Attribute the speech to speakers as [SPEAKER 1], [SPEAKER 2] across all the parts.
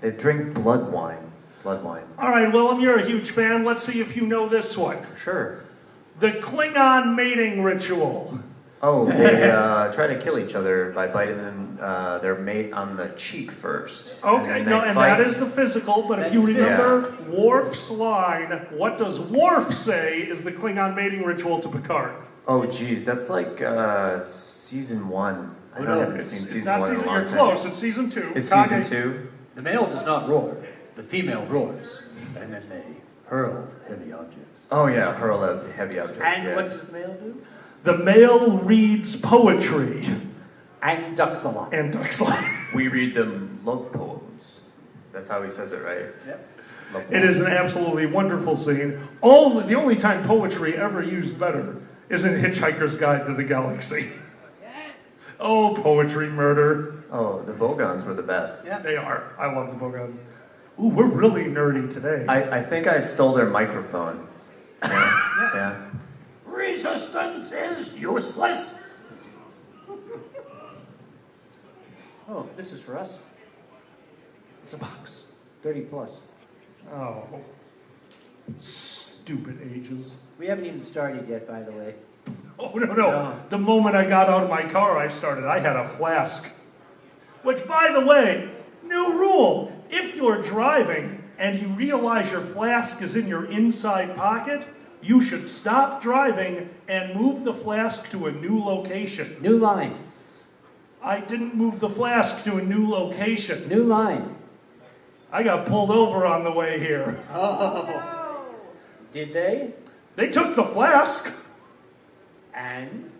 [SPEAKER 1] They drink blood wine. Blood wine.
[SPEAKER 2] All right, Willem, you're a huge fan. Let's see if you know this one.
[SPEAKER 1] Sure.
[SPEAKER 2] The Klingon mating ritual.
[SPEAKER 1] Oh, they try to kill each other by biting them, their mate on the cheek first.
[SPEAKER 2] Okay, and that is the physical, but if you remember Worf's line, what does Worf say is the Klingon mating ritual to Picard?
[SPEAKER 1] Oh, geez, that's like season 1. I haven't seen season 1 in a long
[SPEAKER 2] time. You're close, it's season 2.
[SPEAKER 1] It's season 2?
[SPEAKER 3] The male does not roar, the female roars, and then they hurl heavy objects.
[SPEAKER 1] Oh yeah, hurl heavy objects.
[SPEAKER 3] And what does the male do?
[SPEAKER 2] The male reads poetry.
[SPEAKER 3] And ducks a lot.
[SPEAKER 1] We read them love poems. That's how he says it, right?
[SPEAKER 3] Yep.
[SPEAKER 2] It is an absolutely wonderful scene. The only time poetry ever used better is in Hitchhiker's Guide to the Galaxy. Oh, poetry murder.
[SPEAKER 1] Oh, the Vogons were the best.
[SPEAKER 2] Yeah, they are. I love the Vogons. Ooh, we're really nerdy today.
[SPEAKER 1] I think I stole their microphone. Yeah.
[SPEAKER 3] Resistance is useless. Oh, this is for us.
[SPEAKER 2] It's a box.
[SPEAKER 3] 30 plus.
[SPEAKER 2] Oh, stupid ages.
[SPEAKER 3] We haven't even started yet, by the way.
[SPEAKER 2] Oh, no. The moment I got out of my car, I had a flask. Which, by the way, new rule. If you're driving and you realize your flask is in your inside pocket, you should stop driving and move the flask to a new location.
[SPEAKER 3] New line.
[SPEAKER 2] I didn't move the flask to a new location.
[SPEAKER 3] New line.
[SPEAKER 2] I got pulled over on the way here.
[SPEAKER 3] Oh. Did they?
[SPEAKER 2] They took the flask.
[SPEAKER 3] And?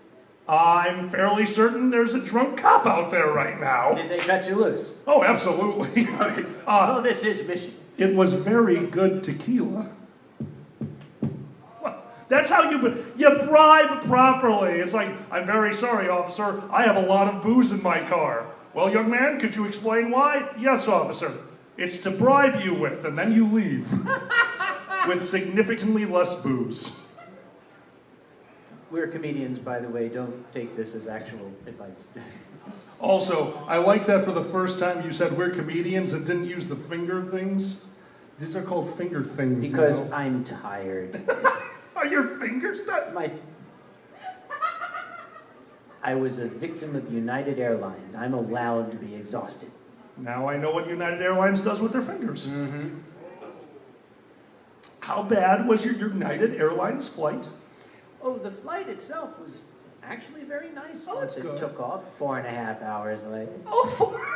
[SPEAKER 2] I'm fairly certain there's a drunk cop out there right now.
[SPEAKER 3] Did they cut you loose?
[SPEAKER 2] Oh, absolutely.
[SPEAKER 3] Oh, this is Michigan.
[SPEAKER 2] It was very good tequila. That's how you bribe properly. It's like, I'm very sorry, officer. I have a lot of booze in my car. Well, young man, could you explain why? Yes, officer. It's to bribe you with, and then you leave. With significantly less booze.
[SPEAKER 3] We're comedians, by the way. Don't take this as actual advice.
[SPEAKER 2] Also, I like that for the first time you said we're comedians and didn't use the finger things. These are called finger things.
[SPEAKER 3] Because I'm tired.
[SPEAKER 2] Are your fingers done?
[SPEAKER 3] I was a victim of United Airlines. I'm allowed to be exhausted.
[SPEAKER 2] Now I know what United Airlines does with their fingers.
[SPEAKER 3] Mm-hmm.
[SPEAKER 2] How bad was your United Airlines flight?
[SPEAKER 3] Oh, the flight itself was actually very nice once it
[SPEAKER 2] good.
[SPEAKER 3] took off. 4.5 hours later.
[SPEAKER 2] Oh,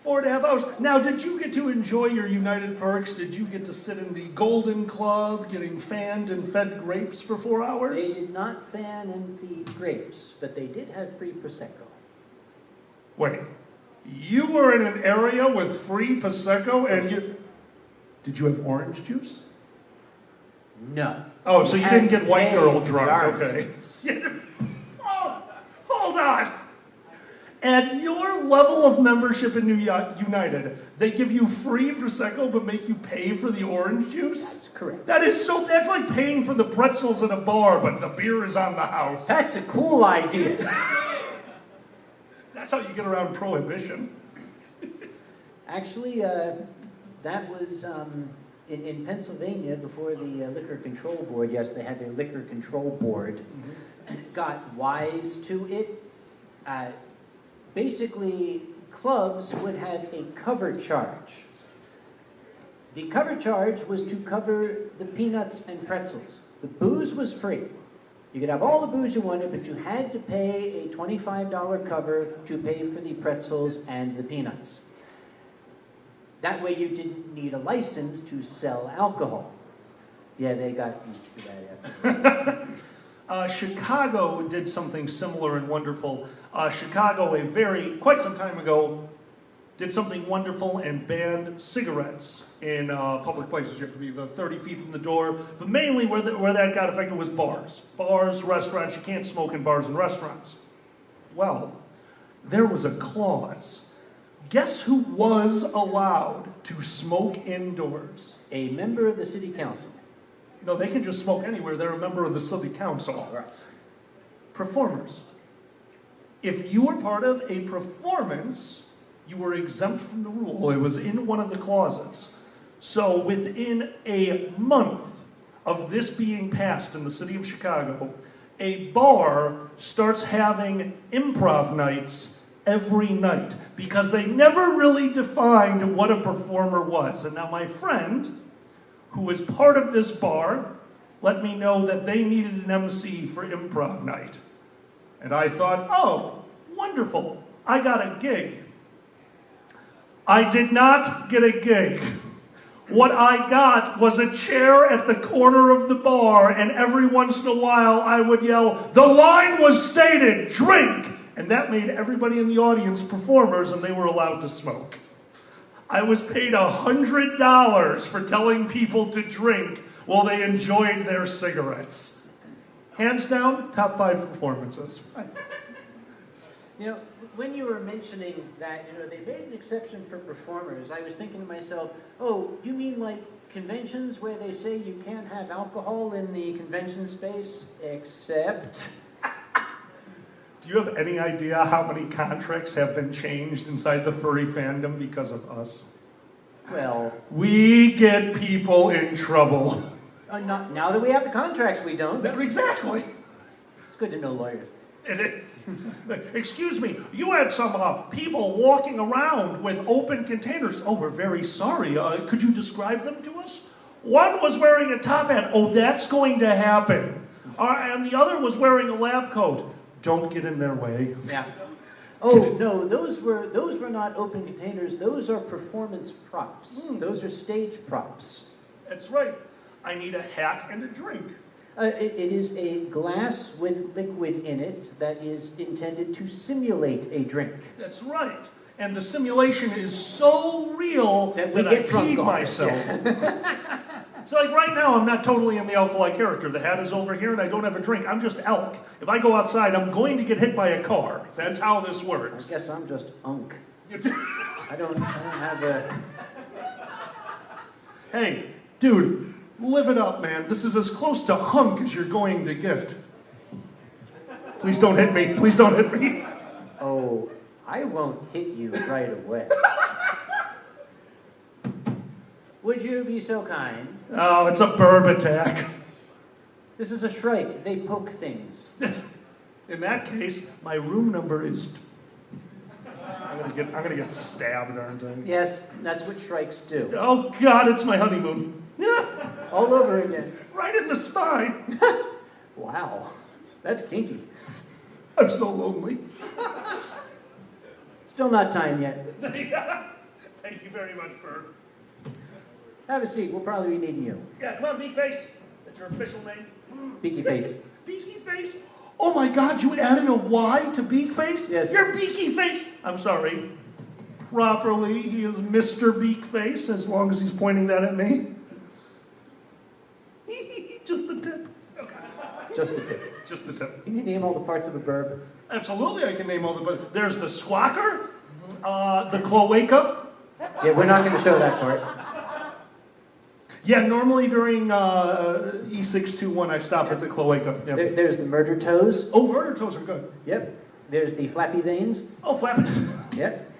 [SPEAKER 2] 4.5 hours. Now, did you get to enjoy your United perks? Did you get to sit in the Golden Club getting fanned and fed grapes for 4 hours?
[SPEAKER 3] They did not fan and feed grapes, but they did have free Prosecco.
[SPEAKER 2] Wait, you were in an area with free Prosecco and you... Did you have orange juice?
[SPEAKER 3] No.
[SPEAKER 2] Oh, so you didn't get white girl drunk,
[SPEAKER 3] okay.
[SPEAKER 2] Oh, hold on. At your level of membership in United, they give you free Prosecco but make you pay for the orange juice?
[SPEAKER 3] That's correct.
[SPEAKER 2] That's like paying for the pretzels at a bar, but the beer is on the house.
[SPEAKER 3] That's a cool idea.
[SPEAKER 2] That's how you get around prohibition.
[SPEAKER 3] Actually, that was in Pennsylvania before the Liquor Control Board. Yes, they had their Liquor Control Board. Got wise to it. Basically, clubs would have a cover charge. The cover charge was to cover the peanuts and pretzels. The booze was free. You could have all the booze you wanted, but you had to pay a $25 cover to pay for the pretzels and the peanuts. That way you didn't need a license to sell alcohol. Yeah, they got used to that after.
[SPEAKER 2] Chicago did something similar and wonderful. Chicago, quite some time ago, did something wonderful and banned cigarettes in public places. You have to be 30 feet from the door. But mainly where that got affected was bars. Bars, restaurants. You can't smoke in bars and restaurants. Well, there was a clause. Guess who was allowed to smoke indoors?
[SPEAKER 3] A member of the city council.
[SPEAKER 2] No, they can just smoke anywhere. They're a member of the city council.
[SPEAKER 3] Right.
[SPEAKER 2] Performers. If you were part of a performance, you were exempt from the rule. It was in one of the closets. So within a month of this being passed in the city of Chicago, a bar starts having improv nights every night because they never really defined what a performer was. And now my friend, who was part of this bar, let me know that they needed an MC for improv night. And I thought, oh, wonderful, I got a gig. I did not get a gig. What I got was a chair at the corner of the bar, and every once in a while I would yell, "The line was stated, drink!" And that made everybody in the audience performers, and they were allowed to smoke. I was paid $100 for telling people to drink while they enjoyed their cigarettes. Hands down, top 5 performances.
[SPEAKER 3] You know, when you were mentioning that, they made an exception for performers, I was thinking to myself, oh, do you mean like conventions where they say you can't have alcohol in the convention space except...
[SPEAKER 2] Do you have any idea how many contracts have been changed inside the furry fandom because of us?
[SPEAKER 3] Well...
[SPEAKER 2] We get people in trouble.
[SPEAKER 3] Now that we have the contracts, we don't.
[SPEAKER 2] Exactly.
[SPEAKER 3] It's good to know lawyers.
[SPEAKER 2] It is. Excuse me, you had some people walking around with open containers. Oh, we're very sorry. Could you describe them to us? One was wearing a top hat. Oh, that's going to happen. And the other was wearing a lab coat. Don't get in their way.
[SPEAKER 3] Yeah. Oh, no, those were not open containers. Those are performance props. Those are stage props.
[SPEAKER 2] That's right. I need a hat and a drink.
[SPEAKER 3] It is a glass with liquid in it that is intended to simulate a drink.
[SPEAKER 2] That's right. And the simulation is so real that I peed myself. Yeah. So like right now, I'm not totally in the alkali character. The hat is over here and I don't have a drink. I'm just elk. If I go outside, I'm going to get hit by a car. That's how this works.
[SPEAKER 3] I guess I'm just unk. I don't have a...
[SPEAKER 2] Hey, dude, live it up, man. This is as close to hunk as you're going to get. Please don't hit me. Please don't hit me.
[SPEAKER 3] Oh, I won't hit you right away. Would you be so kind?
[SPEAKER 2] Oh, it's a burb attack.
[SPEAKER 3] This is a shrike. They poke things.
[SPEAKER 2] In that case, my room number is... I'm gonna get stabbed, aren't I?
[SPEAKER 3] Yes, that's what shrikes do.
[SPEAKER 2] Oh God, it's my honeymoon.
[SPEAKER 3] All over again.
[SPEAKER 2] Right in the spine.
[SPEAKER 3] Wow, that's kinky.
[SPEAKER 2] I'm so lonely.
[SPEAKER 3] Still not time yet.
[SPEAKER 2] Thank you very much, Bird.
[SPEAKER 3] Have a seat. We'll probably be needing you.
[SPEAKER 2] Yeah, come on, Beak Face. That's your official name.
[SPEAKER 3] Beaky Face.
[SPEAKER 2] Beaky Face? Oh my God, you added a Y to Beak Face?
[SPEAKER 3] Yes.
[SPEAKER 2] You're Beaky Face. I'm sorry. Properly, he is Mr. Beak Face, as long as he's pointing that at me. Just the tip. Okay.
[SPEAKER 3] Just the tip.
[SPEAKER 2] Just the tip.
[SPEAKER 3] Can you name all the parts of a burb?
[SPEAKER 2] Absolutely, I can name all the... But there's the squawker, the cloaca.
[SPEAKER 3] Yeah, we're not going to show that part.
[SPEAKER 2] Yeah, normally during E621, I stop at the cloaca. Yep.
[SPEAKER 3] There's the murder toes.
[SPEAKER 2] Oh, murder toes are good.
[SPEAKER 3] Yep. There's the flappy veins.
[SPEAKER 2] Oh, flappy.
[SPEAKER 3] Yep.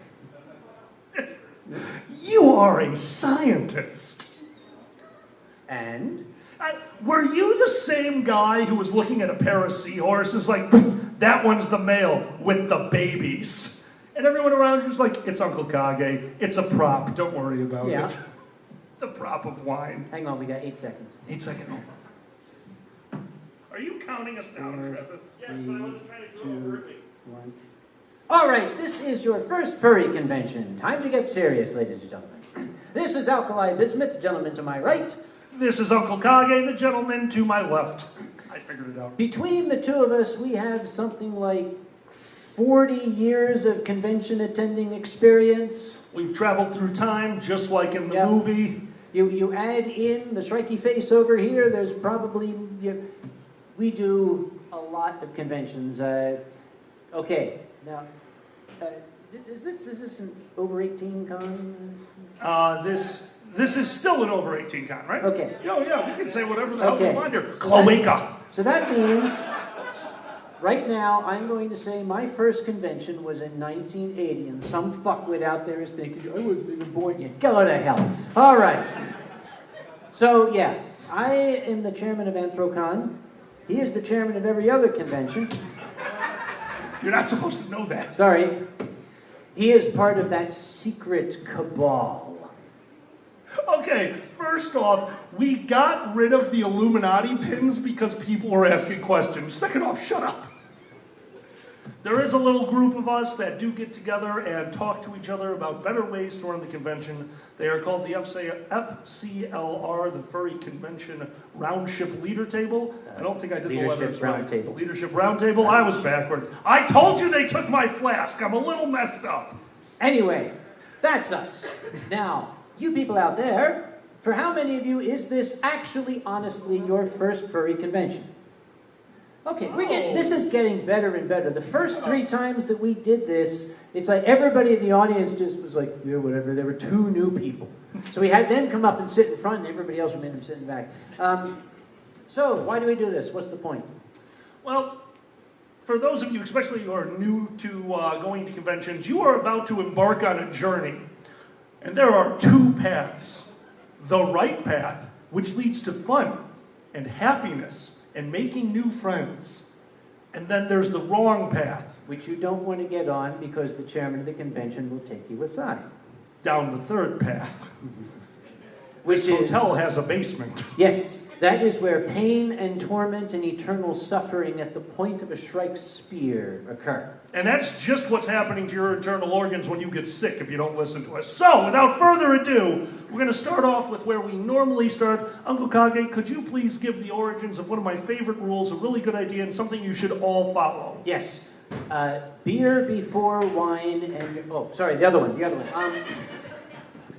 [SPEAKER 2] You are a scientist.
[SPEAKER 3] And?
[SPEAKER 2] Were you the same guy who was looking at a pair of seahorses like, that one's the male with the babies? And everyone around you was like, it's Uncle Kage. It's a prop. Don't worry about it. The prop of wine.
[SPEAKER 3] Hang on, we got 8 seconds.
[SPEAKER 2] 8 seconds. Are you counting us down, Travis?
[SPEAKER 4] Yes, but I wasn't trying to do it overtly.
[SPEAKER 3] 1. All right, this is your first furry convention. Time to get serious, ladies and gentlemen. This is Alkali Bismuth, gentleman to my right.
[SPEAKER 2] This is Uncle Kage, the gentleman to my left. I figured it out.
[SPEAKER 3] Between the two of us, we have something like 40 years of convention attending experience.
[SPEAKER 2] We've traveled through time, just like in the movie.
[SPEAKER 3] You add in the shrikey face over here, there's probably... we do a lot of conventions. Okay, now, is this an over 18 con?
[SPEAKER 2] This is still an over 18 con, right?
[SPEAKER 3] Okay.
[SPEAKER 2] Yeah, we can say whatever the hell we want here.
[SPEAKER 3] So
[SPEAKER 2] Cloaca.
[SPEAKER 3] so that means Right now, I'm going to say my first convention was in 1980, and some fuckwit out there is thinking, I wasn't even born yet. Go to hell. All right. So, yeah, I am the chairman of Anthrocon. He is the chairman of every other convention.
[SPEAKER 2] You're not supposed to know that.
[SPEAKER 3] Sorry. He is part of that secret cabal.
[SPEAKER 2] Okay, first off, we got rid of the Illuminati pins because people were asking questions. Second off, shut up. There is a little group of us that do get together and talk to each other about better ways to run the convention. They are called the FCLR, the Furry Convention Roundship Leader Table. I don't think I did the letters right. Leadership Roundtable. I was backward. I told you they took my flask. I'm a little messed up.
[SPEAKER 3] Anyway, that's us. Now, you people out there, for how many of you is this actually, honestly, your first furry convention? Okay, this is getting better and better. The first 3 times that we did this, it's like everybody in the audience just was like, yeah, whatever. There were 2 new people. So we had them come up and sit in front, and everybody else made them sit in the back. So why do we do this? What's the point?
[SPEAKER 2] Well, for those of you, especially who are new to going to conventions, you are about to embark on a journey. And there are 2 paths. The right path, which leads to fun and happiness and making new friends. And then there's the wrong path.
[SPEAKER 3] Which you don't want to get on because the chairman of the convention will take you aside.
[SPEAKER 2] Down the third path.
[SPEAKER 3] Which
[SPEAKER 2] this hotel has a basement.
[SPEAKER 3] Yes. That is where pain and torment and eternal suffering at the point of a Shrike's spear occur.
[SPEAKER 2] And that's just what's happening to your internal organs when you get sick if you don't listen to us. So, without further ado, we're going to start off with where we normally start. Uncle Kage, could you please give the origins of one of my favorite rules, a really good idea, and something you should all follow?
[SPEAKER 3] Yes. Beer before wine and... Oh, sorry, the other one.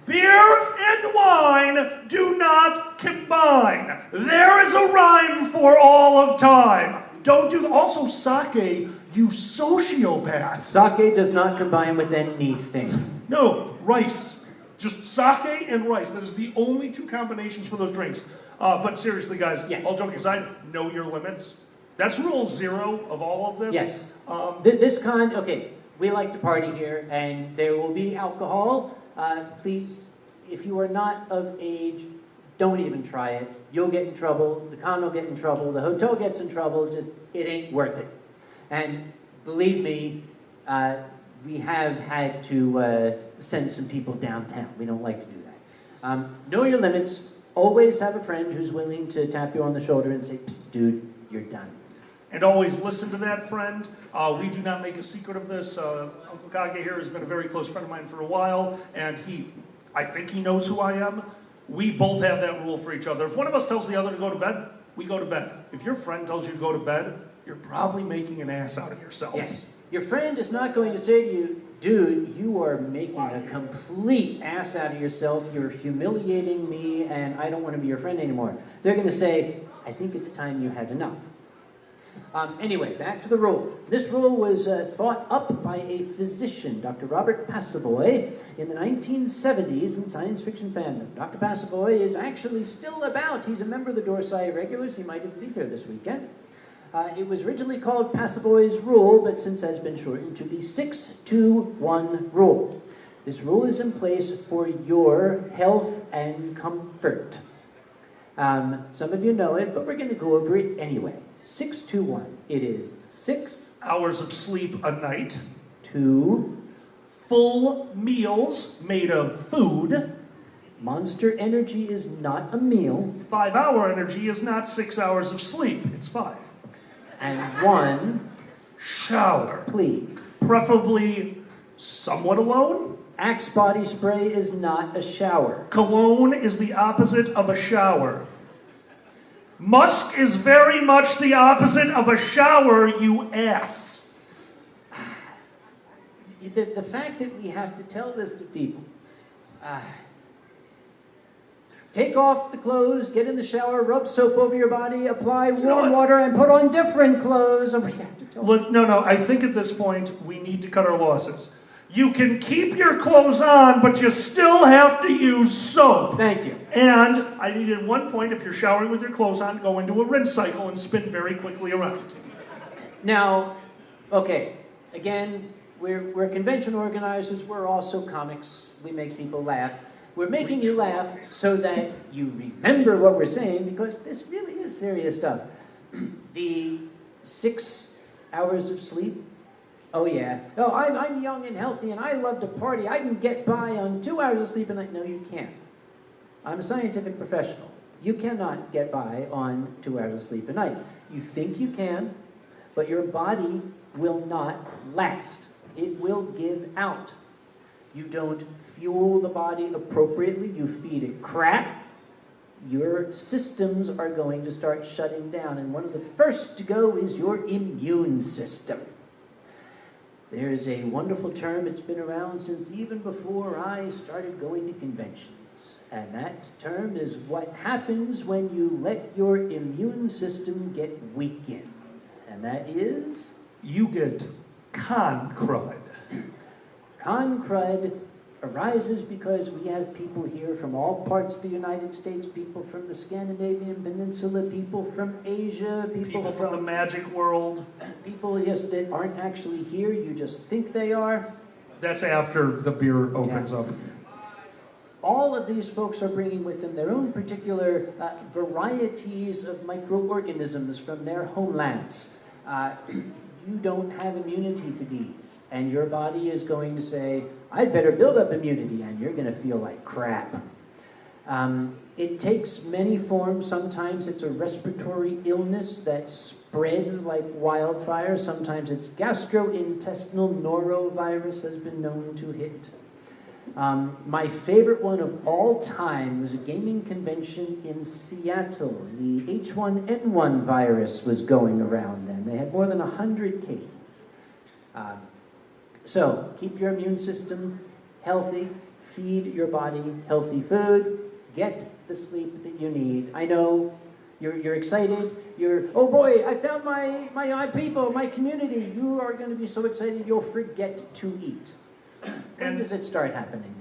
[SPEAKER 2] Beer and wine do not combine. There is a rhyme for all of time. Don't do that. Also, sake, you sociopath.
[SPEAKER 3] Sake does not combine with anything.
[SPEAKER 2] No, rice. Just sake and rice. That is the only 2 combinations for those drinks. But seriously, guys,
[SPEAKER 3] yes.
[SPEAKER 2] All joking aside, know your limits. That's rule 0 of all of this.
[SPEAKER 3] Yes. Okay, we like to party here, and there will be alcohol. Please, if you are not of age, don't even try it. You'll get in trouble. The con will get in trouble. The hotel gets in trouble. Just, it ain't worth it. And believe me, we have had to send some people downtown. We don't like to do that. Know your limits. Always have a friend who's willing to tap you on the shoulder and say, psst, dude, you're done.
[SPEAKER 2] And always listen to that friend. We do not make a secret of this. Uncle Kage here has been a very close friend of mine for a while, and I think he knows who I am. We both have that rule for each other. If one of us tells the other to go to bed, we go to bed. If your friend tells you to go to bed, you're probably making an ass out of yourself.
[SPEAKER 3] Yes. Your friend is not going to say to you, dude, you are making a complete ass out of yourself. You're humiliating me, and I don't want to be your friend anymore. They're going to say, I think it's time you had enough. Anyway, back to the rule. This rule was thought up by a physician, Dr. Robert Passavoy, in the 1970s in science fiction fandom. Dr. Passavoy is actually still about. He's a member of the Dorsai Regulars. He might even be here this weekend. It was originally called Passavoy's Rule, but since has been shortened to the 6-2-1 rule. This rule is in place for your health and comfort. Some of you know it, but we're going to go over it anyway. 6-2-1. It is 6
[SPEAKER 2] hours of sleep a night.
[SPEAKER 3] 2
[SPEAKER 2] full meals made of food.
[SPEAKER 3] Monster Energy is not a meal.
[SPEAKER 2] 5-hour energy is not 6 hours of sleep. It's 5.
[SPEAKER 3] And 1
[SPEAKER 2] shower.
[SPEAKER 3] Please.
[SPEAKER 2] Preferably somewhat alone.
[SPEAKER 3] Axe body spray is not a shower.
[SPEAKER 2] Cologne is the opposite of a shower. Musk is very much the opposite of a shower, you ass.
[SPEAKER 3] The fact that we have to tell this to people. Take off the clothes, get in the shower, rub soap over your body, apply warm water, and put on different clothes. And we have to tell
[SPEAKER 2] Look, no, I think at this point we need to cut our losses. You can keep your clothes on, but you still have to use soap.
[SPEAKER 3] Thank you.
[SPEAKER 2] And I need at one point, if you're showering with your clothes on, go into a rinse cycle and spin very quickly around.
[SPEAKER 3] Now, okay, again, we're convention organizers, we're also comics. We make people laugh. We're making you laugh so that you remember what we're saying, because this really is serious stuff. The 6 hours of sleep, oh yeah. Oh, I'm young and healthy and I love to party. I can get by on 2 hours of sleep a night. No, you can't. I'm a scientific professional. You cannot get by on 2 hours of sleep a night. You think you can, but your body will not last. It will give out. You don't fuel the body appropriately. You feed it crap. Your systems are going to start shutting down. And one of the first to go is your immune system. There's a wonderful term, it's been around since even before I started going to conventions. And that term is what happens when you let your immune system get weakened. And that is?
[SPEAKER 2] You get con crud.
[SPEAKER 3] Con crud arises because we have people here from all parts of the United States, people from the Scandinavian Peninsula, people from Asia,
[SPEAKER 2] People from the magic world.
[SPEAKER 3] people, yes, that aren't actually here, you just think they are.
[SPEAKER 2] That's after the beer opens up.
[SPEAKER 3] All of these folks are bringing with them their own particular varieties of microorganisms from their homelands. You don't have immunity to these, and your body is going to say, I'd better build up immunity, and you're going to feel like crap. It takes many forms. Sometimes it's a respiratory illness that spreads like wildfire. Sometimes it's gastrointestinal norovirus has been known to hit. My favorite one of all time was a gaming convention in Seattle. The H1N1 virus was going around then. They had more than 100 cases. So keep your immune system healthy, feed your body healthy food, get the sleep that you need. I know you're excited. Oh boy, I found my people, my community. You are going to be so excited you'll forget to eat. When does it start happening?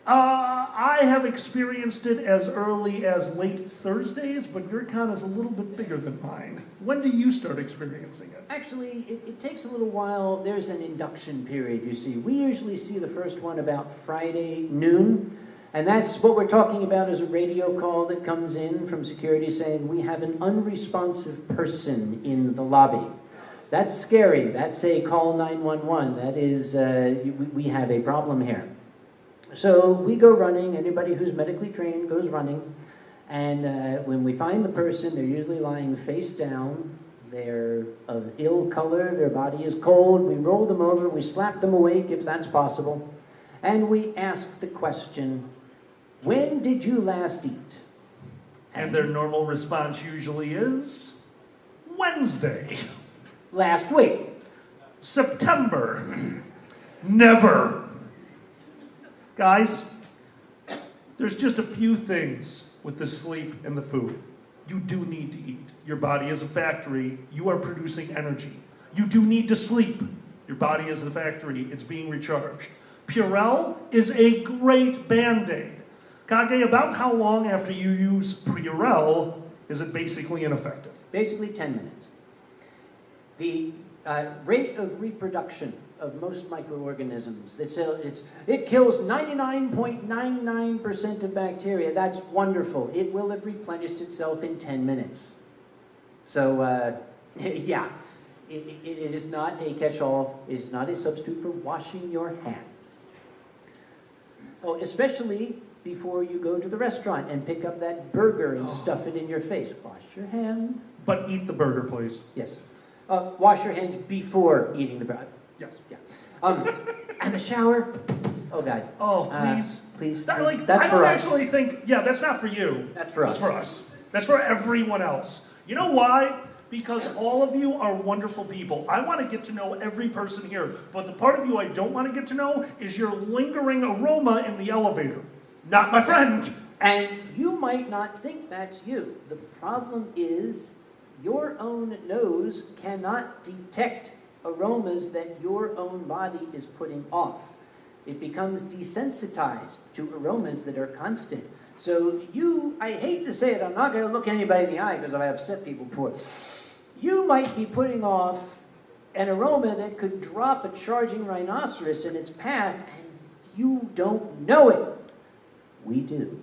[SPEAKER 2] I have experienced it as early as late Thursdays, but your con is a little bit bigger than mine. When do you start experiencing it?
[SPEAKER 3] Actually, it takes a little while. There's an induction period, you see. We usually see the first one about Friday noon, and that's what we're talking about is a radio call that comes in from security saying, we have an unresponsive person in the lobby. That's scary. That's a call 911. That is, we have a problem here. So we go running. Anybody who's medically trained goes running. And when we find the person, they're usually lying face down. They're of ill color. Their body is cold. We roll them over. We slap them awake if that's possible. And we ask the question, when did you last eat?
[SPEAKER 2] And their normal response usually is, Wednesday.
[SPEAKER 3] Last week.
[SPEAKER 2] September. Never. Guys, there's just a few things with the sleep and the food. You do need to eat. Your body is a factory. You are producing energy. You do need to sleep. Your body is a factory. It's being recharged. Purell is a great Band-Aid. Kage, about how long after you use Purell is it basically ineffective?
[SPEAKER 3] Basically 10 minutes. The rate of reproduction of most microorganisms, it kills 99.99% of bacteria. That's wonderful. It will have replenished itself in 10 minutes. So, yeah, it is not a catch-all. It is not a substitute for washing your hands. Oh, especially before you go to the restaurant and pick up that burger and stuff it in your face. Wash your hands.
[SPEAKER 2] But eat the burger, please.
[SPEAKER 3] Yes. Wash your hands before eating the burger.
[SPEAKER 2] Yes.
[SPEAKER 3] Yeah. And the shower. Oh God.
[SPEAKER 2] Oh, please.
[SPEAKER 3] Please.
[SPEAKER 2] That's
[SPEAKER 3] for
[SPEAKER 2] I don't
[SPEAKER 3] us.
[SPEAKER 2] actually think, yeah, that's not for you.
[SPEAKER 3] That's for us.
[SPEAKER 2] That's for us. That's for everyone else. You know why? Because all of you are wonderful people. I want to get to know every person here. But the part of you I don't want to get to know is your lingering aroma in the elevator. Not my friend.
[SPEAKER 3] And you might not think that's you. The problem is your own nose cannot detect aromas that your own body is putting off. It becomes desensitized to aromas that are constant. So I hate to say it, I'm not going to look anybody in the eye because I've upset people before. You might be putting off an aroma that could drop a charging rhinoceros in its path, and you don't know it. We do.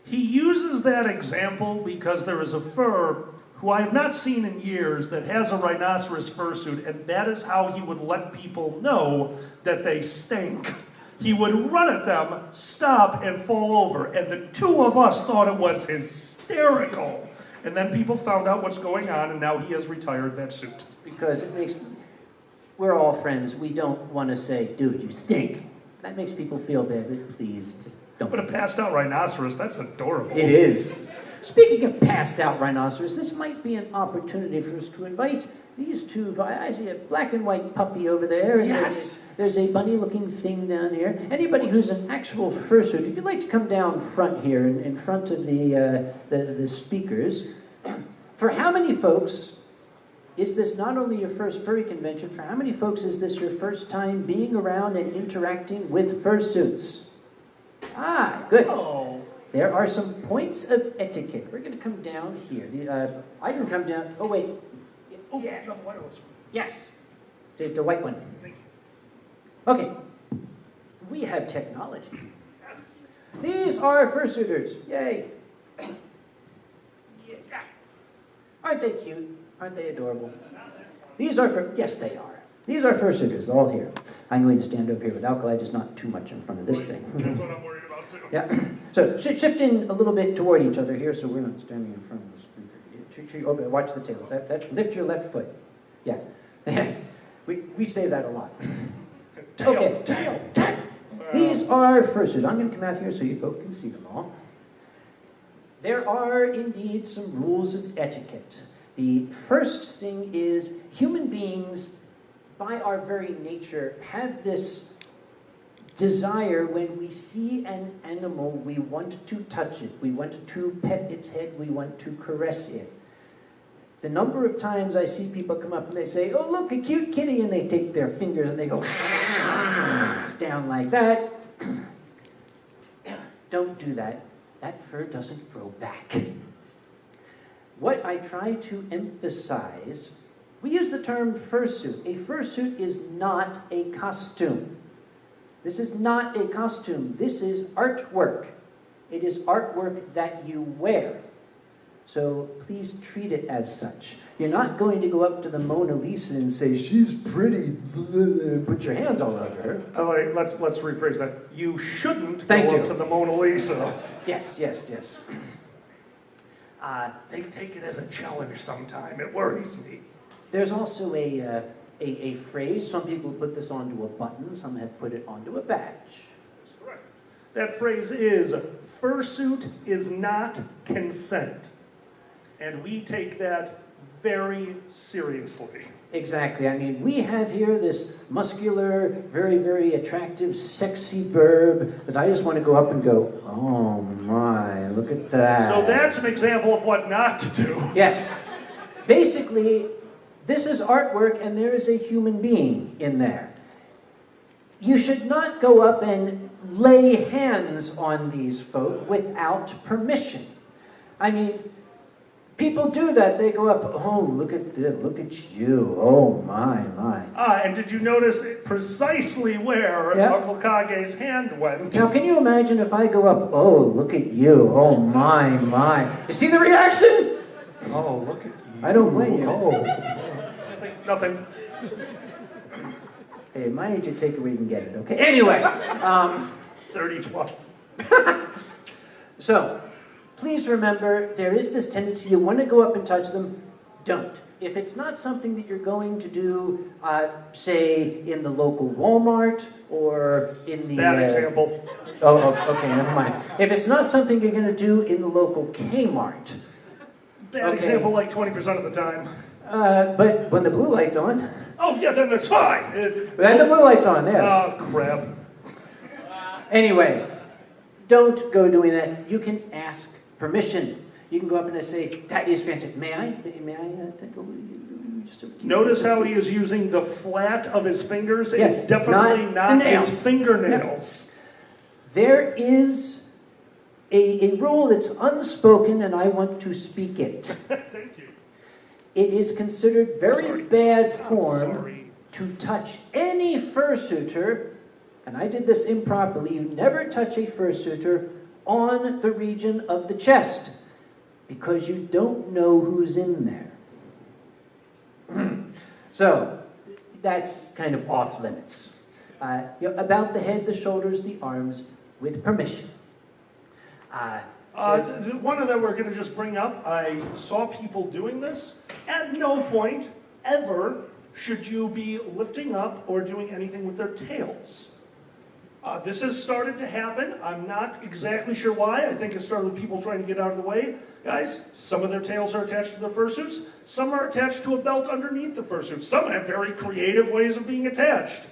[SPEAKER 2] He uses that example because there is a fur who I have not seen in years that has a rhinoceros fursuit, and that is how he would let people know that they stink. He would run at them, stop, and fall over, and the two of us thought it was hysterical. And then people found out what's going on, and now he has retired that suit.
[SPEAKER 3] Because we're all friends. We don't want to say, dude, you stink. That makes people feel bad, but please, just don't.
[SPEAKER 2] But a passed out rhinoceros, that's adorable.
[SPEAKER 3] It is. Speaking of passed out rhinoceros, this might be an opportunity for us to invite these two. I see a black and white puppy over there. And
[SPEAKER 2] Yes.
[SPEAKER 3] there's a bunny-looking thing down here. Anybody who's an actual fursuit, if you'd like to come down front here, in front of the speakers. For how many folks is this not only your first furry convention? For how many folks is this your first time being around and interacting with fursuits? Ah, good.
[SPEAKER 2] Oh.
[SPEAKER 3] There are some points of etiquette. We're going to come down here. I can come down. Oh, wait.
[SPEAKER 2] Oh,
[SPEAKER 3] Yeah.
[SPEAKER 2] you have wireless.
[SPEAKER 3] Yes. The white one.
[SPEAKER 2] Thank you.
[SPEAKER 3] Okay. We have technology.
[SPEAKER 2] Yes.
[SPEAKER 3] These are fursuiters. Yay.
[SPEAKER 2] Yeah.
[SPEAKER 3] Aren't they cute? Aren't they adorable? These are yes, they are. These are fursuiters, all here. I'm going to stand up here with alkali, just not too much in front of this thing.
[SPEAKER 2] That's what I'm worried about, too.
[SPEAKER 3] Yeah. So shift in a little bit toward each other here, so we're not standing in front of the speaker. Oh, watch the tail. Lift your left foot. Yeah. we say that a lot. Okay.
[SPEAKER 2] Tail.
[SPEAKER 3] These are fursuits. I'm going to come out here so you folks can see them all. There are indeed some rules of etiquette. The first thing is human beings, by our very nature, have this desire when we see an animal, we want to touch it, we want to pet its head, we want to caress it. The number of times I see people come up and they say, oh, look, a cute kitty, and they take their fingers and they go down like that. Don't do that. That fur doesn't grow back. What I try to emphasize, we use the term fursuit. A fursuit is not a costume. This is not a costume. This is artwork. It is artwork that you wear. So please treat it as such. You're not going to go up to the Mona Lisa and say, she's pretty, put your hands all over her.
[SPEAKER 2] All right, let's rephrase that. You shouldn't
[SPEAKER 3] Thank
[SPEAKER 2] go
[SPEAKER 3] you.
[SPEAKER 2] up to the Mona Lisa.
[SPEAKER 3] Yes.
[SPEAKER 2] They take it as a challenge sometime. It worries me.
[SPEAKER 3] There's also a phrase. Some people put this onto a button. Some have put it onto a badge.
[SPEAKER 2] That's correct. That phrase is, fursuit is not consent. And we take that very seriously.
[SPEAKER 3] Exactly. I mean, we have here this muscular, very, very attractive, sexy burb that I just want to go up and go, oh my, look at that.
[SPEAKER 2] So that's an example of what not to do.
[SPEAKER 3] Yes. Basically, this is artwork and there is a human being in there. You should not go up and lay hands on these folk without permission. I mean, people do that. They go up, oh, look at this, look at you, oh my.
[SPEAKER 2] And did you notice precisely where
[SPEAKER 3] Yeah.
[SPEAKER 2] Uncle Kage's hand went?
[SPEAKER 3] Now, can you imagine if I go up, oh, look at you, oh my. You see the reaction?
[SPEAKER 2] Oh, look at you.
[SPEAKER 3] I don't blame you.
[SPEAKER 2] Oh. Nothing.
[SPEAKER 3] Hey, at my age, you take it where you can get it, okay? Anyway,
[SPEAKER 2] 30 plus.
[SPEAKER 3] so, please remember, there is this tendency, you want to go up and touch them, don't. If it's not something that you're going to do, say, in the local Walmart or in the...
[SPEAKER 2] Bad example.
[SPEAKER 3] Oh, okay, never mind. If it's not something you're going to do in the local Kmart...
[SPEAKER 2] Bad example like 20% of the time.
[SPEAKER 3] But when the blue light's on...
[SPEAKER 2] Oh, yeah, then that's fine.
[SPEAKER 3] Then the blue light's on, there.
[SPEAKER 2] Oh, crap.
[SPEAKER 3] Anyway, don't go doing that. You can ask permission. You can go up and say, that is fantastic. May I go? So
[SPEAKER 2] Notice how he is using the flat of his fingers?
[SPEAKER 3] Yes,
[SPEAKER 2] It's definitely
[SPEAKER 3] not
[SPEAKER 2] not
[SPEAKER 3] the
[SPEAKER 2] his
[SPEAKER 3] nails.
[SPEAKER 2] fingernails.
[SPEAKER 3] There is a rule that's unspoken, and I want to speak it.
[SPEAKER 2] Thank you.
[SPEAKER 3] it is considered very
[SPEAKER 2] Sorry.
[SPEAKER 3] bad
[SPEAKER 2] I'm
[SPEAKER 3] form
[SPEAKER 2] sorry.
[SPEAKER 3] to touch any fursuiter, and I did this improperly, you never touch a fursuiter on the region of the chest, because you don't know who's in there. So, that's kind of off limits. About the head, the shoulders, the arms, with permission.
[SPEAKER 2] One of them we're going to just bring up, I saw people doing this. At no point ever should you be lifting up or doing anything with their tails. This has started to happen. I'm not exactly sure why. I think it started with people trying to get out of the way. Guys, some of their tails are attached to their fursuits. Some are attached to a belt underneath the fursuit. Some have very creative ways of being attached.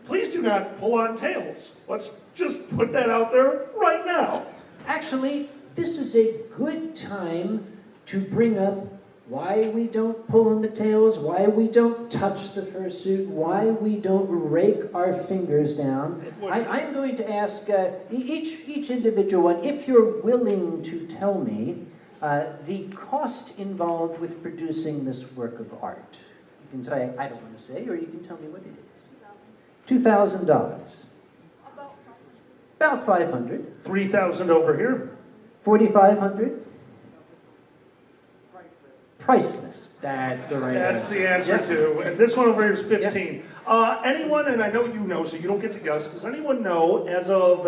[SPEAKER 2] Please do not pull on tails. Let's just put that out there right now.
[SPEAKER 3] Actually, this is a good time to bring up why we don't pull on the tails, why we don't touch the fursuit, why we don't rake our fingers down. I'm going to ask each individual one, if you're willing to tell me the cost involved with producing this work of art. You can say, I don't want to say, or you can tell me what it is. $2,000. About $500.
[SPEAKER 2] 3,000 over here.
[SPEAKER 3] $4,500. Priceless. That's the right
[SPEAKER 2] That's
[SPEAKER 3] answer.
[SPEAKER 2] the answer
[SPEAKER 3] Yep.
[SPEAKER 2] too. And this one over here is 15. Anyone, and I know you know, so you don't get to guess, does anyone know, as of,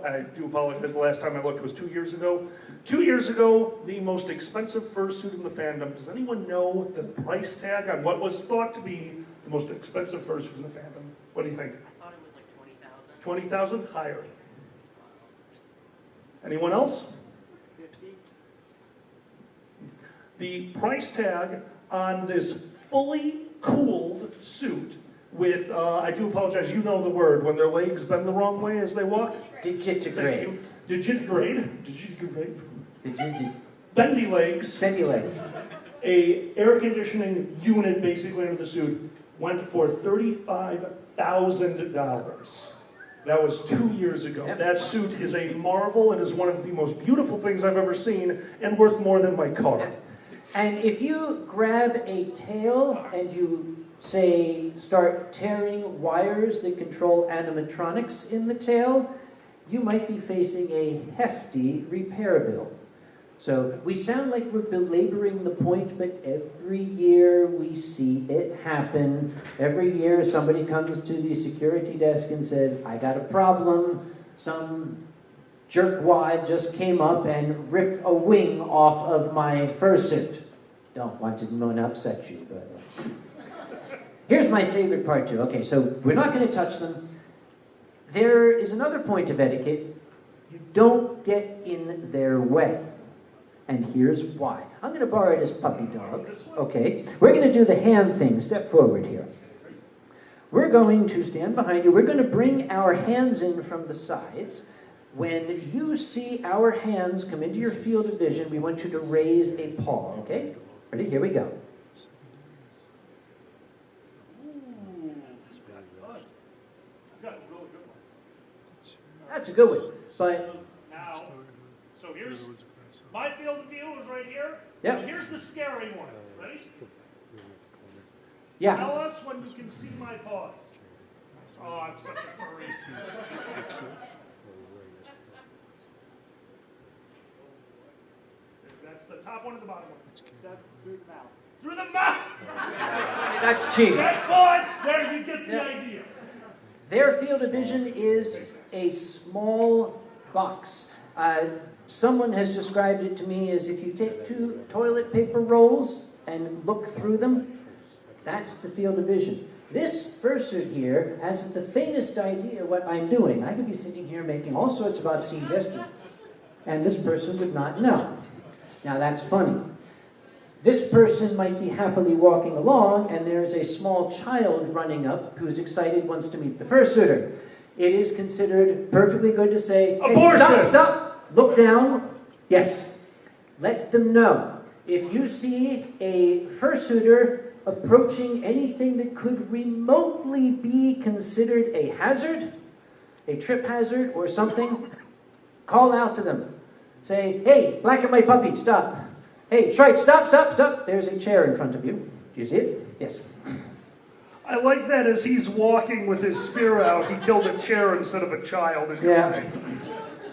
[SPEAKER 2] I do apologize, the last time I looked was 2 years ago. 2 years ago, the most expensive fursuit in the fandom. Does anyone know the price tag on what was thought to be the most expensive fursuit in the fandom? What do you think?
[SPEAKER 4] I thought it was like 20,000.
[SPEAKER 2] 20,000? Higher. Anyone else?
[SPEAKER 4] 50.
[SPEAKER 2] The price tag on this fully cooled suit with, I do apologize, you know the word, when their legs bend the wrong way as they walk? Thank
[SPEAKER 3] Digitigrade.
[SPEAKER 2] you. Digitigrade.
[SPEAKER 3] Digitigrade.
[SPEAKER 2] Bendy legs.
[SPEAKER 3] Bendy legs.
[SPEAKER 2] A air conditioning unit basically under the suit went for $35,000. That was 2 years ago.
[SPEAKER 3] Yep.
[SPEAKER 2] That suit is a marvel. It is one of the most beautiful things I've ever seen and worth more than my car.
[SPEAKER 3] Yep. And if you grab a tail and you, say, start tearing wires that control animatronics in the tail, you might be facing a hefty repair bill. So we sound like we're belaboring the point, but every year we see it happen. Every year somebody comes to the security desk and says, I got a problem. Some jerkwad just came up and ripped a wing off of my fursuit. Don't want to upset you, but here's my favorite part too. Okay, so we're not going to touch them. There is another point of etiquette. You don't get in their way. And here's why. I'm going to borrow this puppy dog. Okay, we're going to do the hand thing. Step forward here. We're going to stand behind you. We're going to bring our hands in from the sides. When you see our hands come into your field of vision, we want you to raise a paw, okay? Ready? Here we go. That's a good one. But
[SPEAKER 2] Now, so here's my field of view is right here.
[SPEAKER 3] Yep.
[SPEAKER 2] And here's the scary one. Ready?
[SPEAKER 3] yeah,
[SPEAKER 2] Tell us when you can see my paws. Oh, I'm such a furry. That's the top one and the bottom one.
[SPEAKER 4] That's through the mouth.
[SPEAKER 2] Through the mouth!
[SPEAKER 3] that's cheating.
[SPEAKER 2] That's fine! There you get the
[SPEAKER 3] Yeah.
[SPEAKER 2] idea.
[SPEAKER 3] Their field of vision is a small box. Someone has described it to me as if you take 2 toilet paper rolls and look through them, that's the field of vision. This fursuit here hasn't the faintest idea what I'm doing. I could be sitting here making all sorts of obscene gestures, and this person would not know. Now that's funny. This person might be happily walking along, and there's a small child running up who's excited, wants to meet the fursuiter. It is considered perfectly good to say, hey,
[SPEAKER 2] Abortion!
[SPEAKER 3] stop, look down. Yes, let them know. If you see a fursuiter approaching anything that could remotely be considered a hazard, a trip hazard or something, call out to them. Say, hey, black and white puppy, stop. Hey, Shrike, stop, stop, stop. There's a chair in front of you. Do you see it? Yes.
[SPEAKER 2] I like that as he's walking with his spear out, he killed a chair instead of a child.
[SPEAKER 3] Yeah.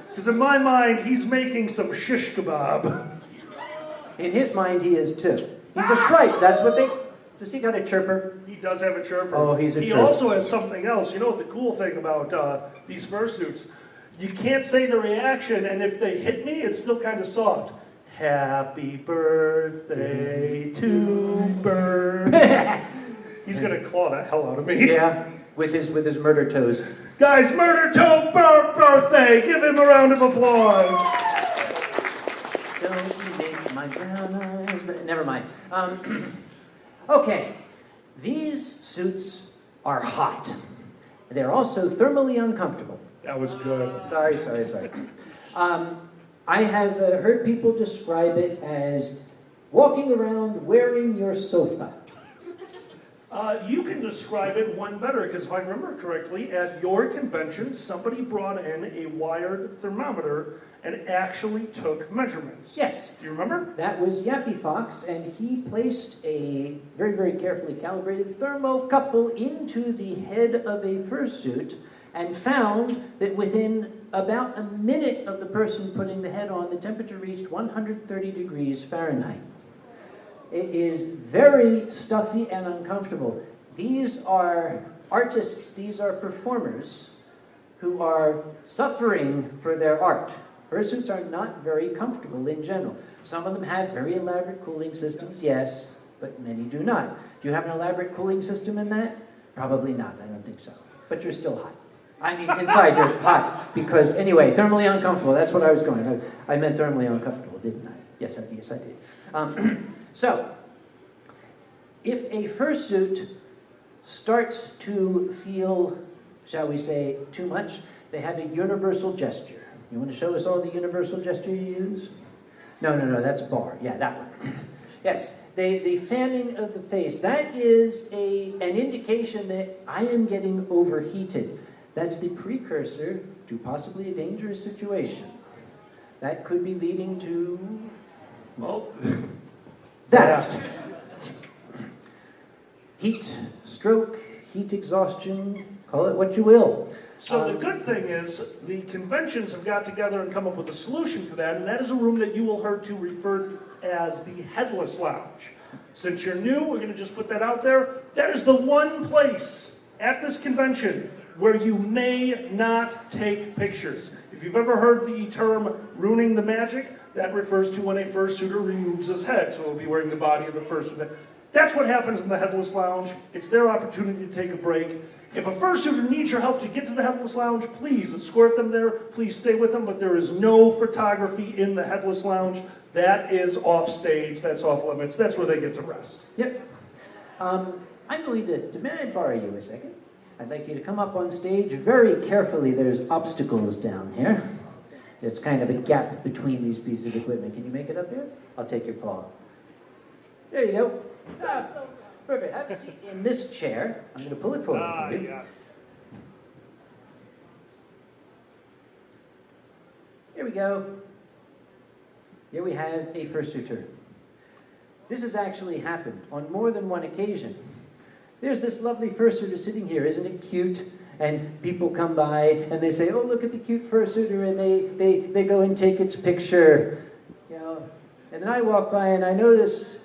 [SPEAKER 2] Because in my mind, he's making some shish kebab.
[SPEAKER 3] In his mind, he is too. He's a Shrike. That's what they... Does he got a chirper?
[SPEAKER 2] He does have a chirper.
[SPEAKER 3] Oh, he's a
[SPEAKER 2] He
[SPEAKER 3] chirper.
[SPEAKER 2] also has something else. You know what the cool thing about these fursuits? You can't say the reaction, and if they hit me, it's still kind of soft. Happy birthday to Bird. He's gonna claw the hell out of me.
[SPEAKER 3] Yeah, with his murder toes.
[SPEAKER 2] Guys, Murder Toe Bird birthday! Give him a round of applause.
[SPEAKER 3] Don't you make my brown eyes... Never mind. Okay, these suits are hot. They're also thermally uncomfortable.
[SPEAKER 2] That was good.
[SPEAKER 3] Sorry. I have heard people describe it as walking around wearing your sofa.
[SPEAKER 2] You can describe it one better, because if I remember correctly, at your convention, somebody brought in a wired thermometer and actually took measurements.
[SPEAKER 3] Yes.
[SPEAKER 2] Do you remember?
[SPEAKER 3] That was Yappy Fox, and he placed a very, very carefully calibrated thermocouple into the head of a fursuit and found that within about a minute of the person putting the head on, the temperature reached 130 degrees Fahrenheit. It is very stuffy and uncomfortable. These are artists, these are performers who are suffering for their art. Fursuits are not very comfortable in general. Some of them have very elaborate cooling systems, yes, but many do not. Do you have an elaborate cooling system in that? Probably not, I don't think so. But you're still hot. I mean, inside you're hot, because anyway, thermally uncomfortable, that's what I was going. I meant thermally uncomfortable, didn't I? Yes, I did. So, if a fursuit starts to feel, shall we say, too much, they have a universal gesture. You want to show us all the universal gesture you use? No, that's bar. Yeah, that one. Yes, the fanning of the face. That is an indication that I am getting overheated. That's the precursor to possibly a dangerous situation. That could be leading to...
[SPEAKER 2] Well,
[SPEAKER 3] that. Heat stroke, heat exhaustion, call it what you will.
[SPEAKER 2] so the good thing is the conventions have got together and come up with a solution for that, and that is a room that you will hear to referred as the Headless Lounge. Since you're new, we're going to just put that out there. That is the one place at this convention where you may not take pictures. If you've ever heard the term ruining the magic, that refers to when a fursuiter removes his head, so he'll be wearing the body of the fursuiter. That's what happens in the Headless Lounge. It's their opportunity to take a break. If a fursuiter needs your help to get to the Headless Lounge, please escort them there. Please stay with them, but there is no photography in the Headless Lounge. That is off stage, that's off limits, that's where they get to rest.
[SPEAKER 3] Yep. I'm going to, may I borrow you a second? I'd like you to come up on stage very carefully. There's obstacles down here. There's kind of a gap between these pieces of equipment. Can you make it up here? I'll take your paw. There you go. Perfect. Have a seat in this chair. I'm going to pull it forward for you.
[SPEAKER 2] Yes.
[SPEAKER 3] Here we go. Here we have a fursuiter. This has actually happened on more than one occasion. There's this lovely fursuiter sitting here. Isn't it cute? And people come by and they say, oh, look at the cute fursuiter, and they go and take its picture. You know, and then I walk by and I notice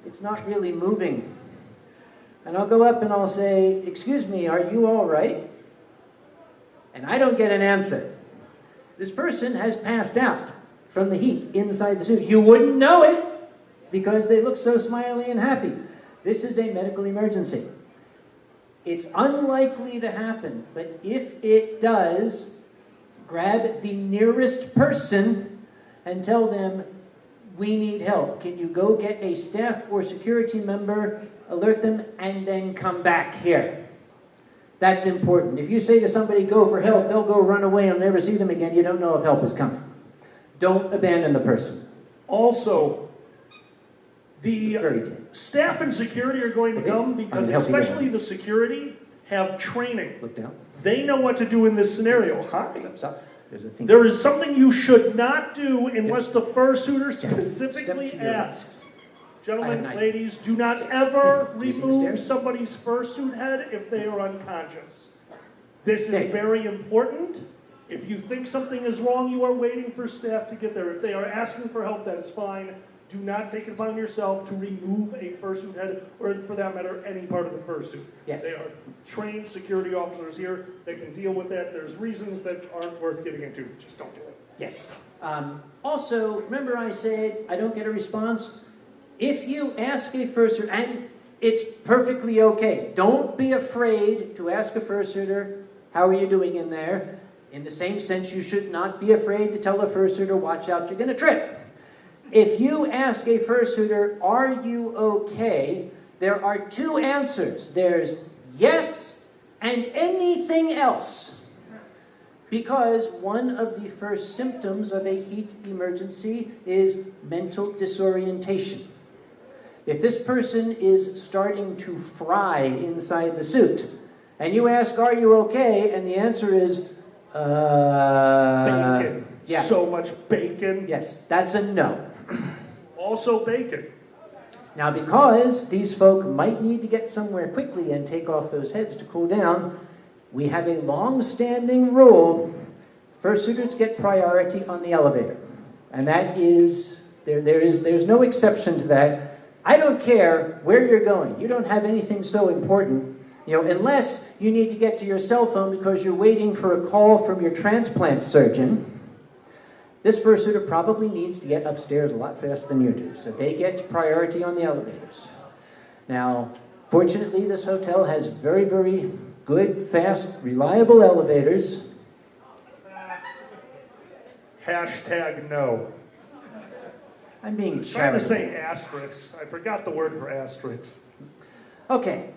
[SPEAKER 3] it's not really moving. And I'll go up and I'll say, excuse me, are you all right? And I don't get an answer. This person has passed out from the heat inside the suit. You wouldn't know it because they look so smiley and happy. This is a medical emergency. It's unlikely to happen, but if it does, grab the nearest person and tell them, we need help. Can you go get a staff or security member, alert them, and then come back here? That's important. If you say to somebody, go for help, they'll go run away and never see them again. You don't know if help is coming. Don't abandon the person.
[SPEAKER 2] Also, the staff and security are going to come because especially the security have training.
[SPEAKER 3] Look down.
[SPEAKER 2] They know what to do in this scenario. Hi.
[SPEAKER 3] Stop. There's a thing.
[SPEAKER 2] There is something you should not do unless the fursuiter specifically
[SPEAKER 3] Step to your left.
[SPEAKER 2] asks.
[SPEAKER 3] I
[SPEAKER 2] Gentlemen,
[SPEAKER 3] have an
[SPEAKER 2] ladies, do not ever
[SPEAKER 3] Do you see the
[SPEAKER 2] remove
[SPEAKER 3] stairs?
[SPEAKER 2] somebody's fursuit head if they are unconscious. This
[SPEAKER 3] Okay.
[SPEAKER 2] is very important. If you think something is wrong, you are waiting for staff to get there. If they are asking for help, that is fine. Do not take it upon yourself to remove a fursuit head, or for that matter, any part of the fursuit.
[SPEAKER 3] Yes.
[SPEAKER 2] They are trained security officers here that can deal with that. There's reasons that aren't worth getting into. Just don't do it.
[SPEAKER 3] Yes. Also, remember I said I don't get a response? If you ask a fursuiter, and it's perfectly okay, don't be afraid to ask a fursuiter, how are you doing in there? In the same sense, you should not be afraid to tell a fursuiter, watch out, you're going to trip. If you ask a fursuiter, are you okay? There are two answers. There's yes and anything else. Because one of the first symptoms of a heat emergency is mental disorientation. If this person is starting to fry inside the suit, and you ask, are you okay? And the answer is,
[SPEAKER 2] Bacon.
[SPEAKER 3] yeah.
[SPEAKER 2] So much bacon.
[SPEAKER 3] Yes, that's a no.
[SPEAKER 2] Also bacon.
[SPEAKER 3] Now, because these folk might need to get somewhere quickly and take off those heads to cool down, we have a long-standing rule. Fursuiters get priority on the elevator. And that is, there's no exception to that. I don't care where you're going. You don't have anything so important, unless you need to get to your cell phone because you're waiting for a call from your transplant surgeon. This fursuiter probably needs to get upstairs a lot faster than you do, so they get priority on the elevators. Now, fortunately, this hotel has very, very good, fast, reliable elevators.
[SPEAKER 2] Hashtag no.
[SPEAKER 3] I'm being
[SPEAKER 2] Trying to
[SPEAKER 3] charitable.
[SPEAKER 2] say asterisks. I forgot the word for asterisks.
[SPEAKER 3] Okay,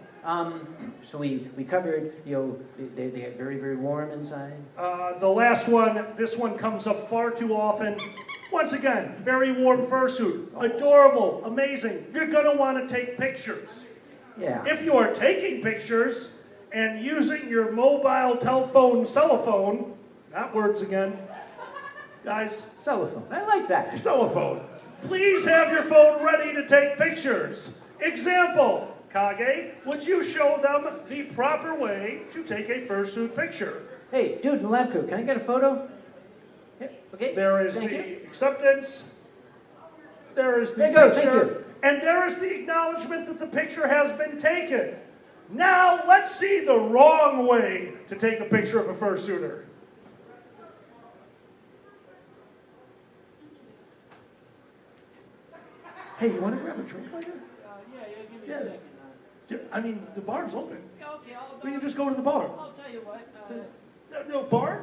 [SPEAKER 3] so we covered, they get very, very warm inside.
[SPEAKER 2] The last one, this one comes up far too often. Once again, very warm fursuit. Adorable, amazing. You're going to want to take pictures.
[SPEAKER 3] Yeah.
[SPEAKER 2] If you are taking pictures and using your mobile telephone, cellophone, not words again, guys,
[SPEAKER 3] Cellophone. I like that.
[SPEAKER 2] cellophone, please have your phone ready to take pictures. Example, Kage, would you show them the proper way to take a fursuit picture?
[SPEAKER 3] Hey, dude in the lab coat, can I get a photo? Yeah, okay.
[SPEAKER 2] There is
[SPEAKER 3] Thank
[SPEAKER 2] the
[SPEAKER 3] you.
[SPEAKER 2] acceptance. There is the
[SPEAKER 3] There you go,
[SPEAKER 2] picture.
[SPEAKER 3] thank you.
[SPEAKER 2] And there is the acknowledgement that the picture has been taken. Now let's see the wrong way to take a picture of a fursuiter. Hey, you want to grab a drink later?
[SPEAKER 4] Give me
[SPEAKER 2] Yeah.
[SPEAKER 4] a second.
[SPEAKER 2] I mean, the bar's open.
[SPEAKER 4] Okay,
[SPEAKER 2] We can just go to the bar.
[SPEAKER 4] I'll tell you what.
[SPEAKER 2] No, bar?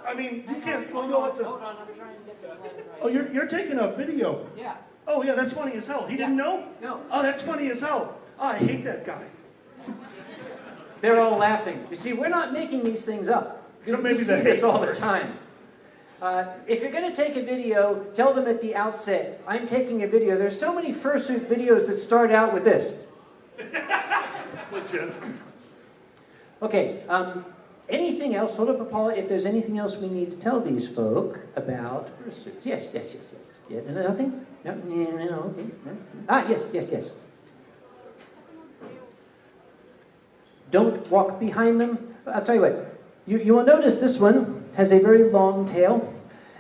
[SPEAKER 2] I mean, you can't.
[SPEAKER 4] Hold
[SPEAKER 2] You'll
[SPEAKER 4] on,
[SPEAKER 2] have to.
[SPEAKER 4] hold on, I'm trying to get the plan right.
[SPEAKER 2] Oh, you're taking a video.
[SPEAKER 4] Yeah,
[SPEAKER 2] Oh, yeah, that's funny as hell. He didn't know?
[SPEAKER 4] no.
[SPEAKER 2] Oh, that's funny as hell. Oh, I hate that guy.
[SPEAKER 3] They're all laughing. You see, we're not making these things up.
[SPEAKER 2] So
[SPEAKER 3] We
[SPEAKER 2] maybe
[SPEAKER 3] see
[SPEAKER 2] the
[SPEAKER 3] this
[SPEAKER 2] hate
[SPEAKER 3] all the
[SPEAKER 2] word.
[SPEAKER 3] time. If you're going to take a video, tell them at the outset, I'm taking a video. There's so many fursuit videos that start out with this.
[SPEAKER 2] Legit.
[SPEAKER 3] Okay, anything else? Hold up, Paula, if there's anything else we need to tell these folk about fursuits. Yes. Yeah, nothing? No, okay. No. Ah, yes. Don't walk behind them. I'll tell you what, you will notice this one has a very long tail.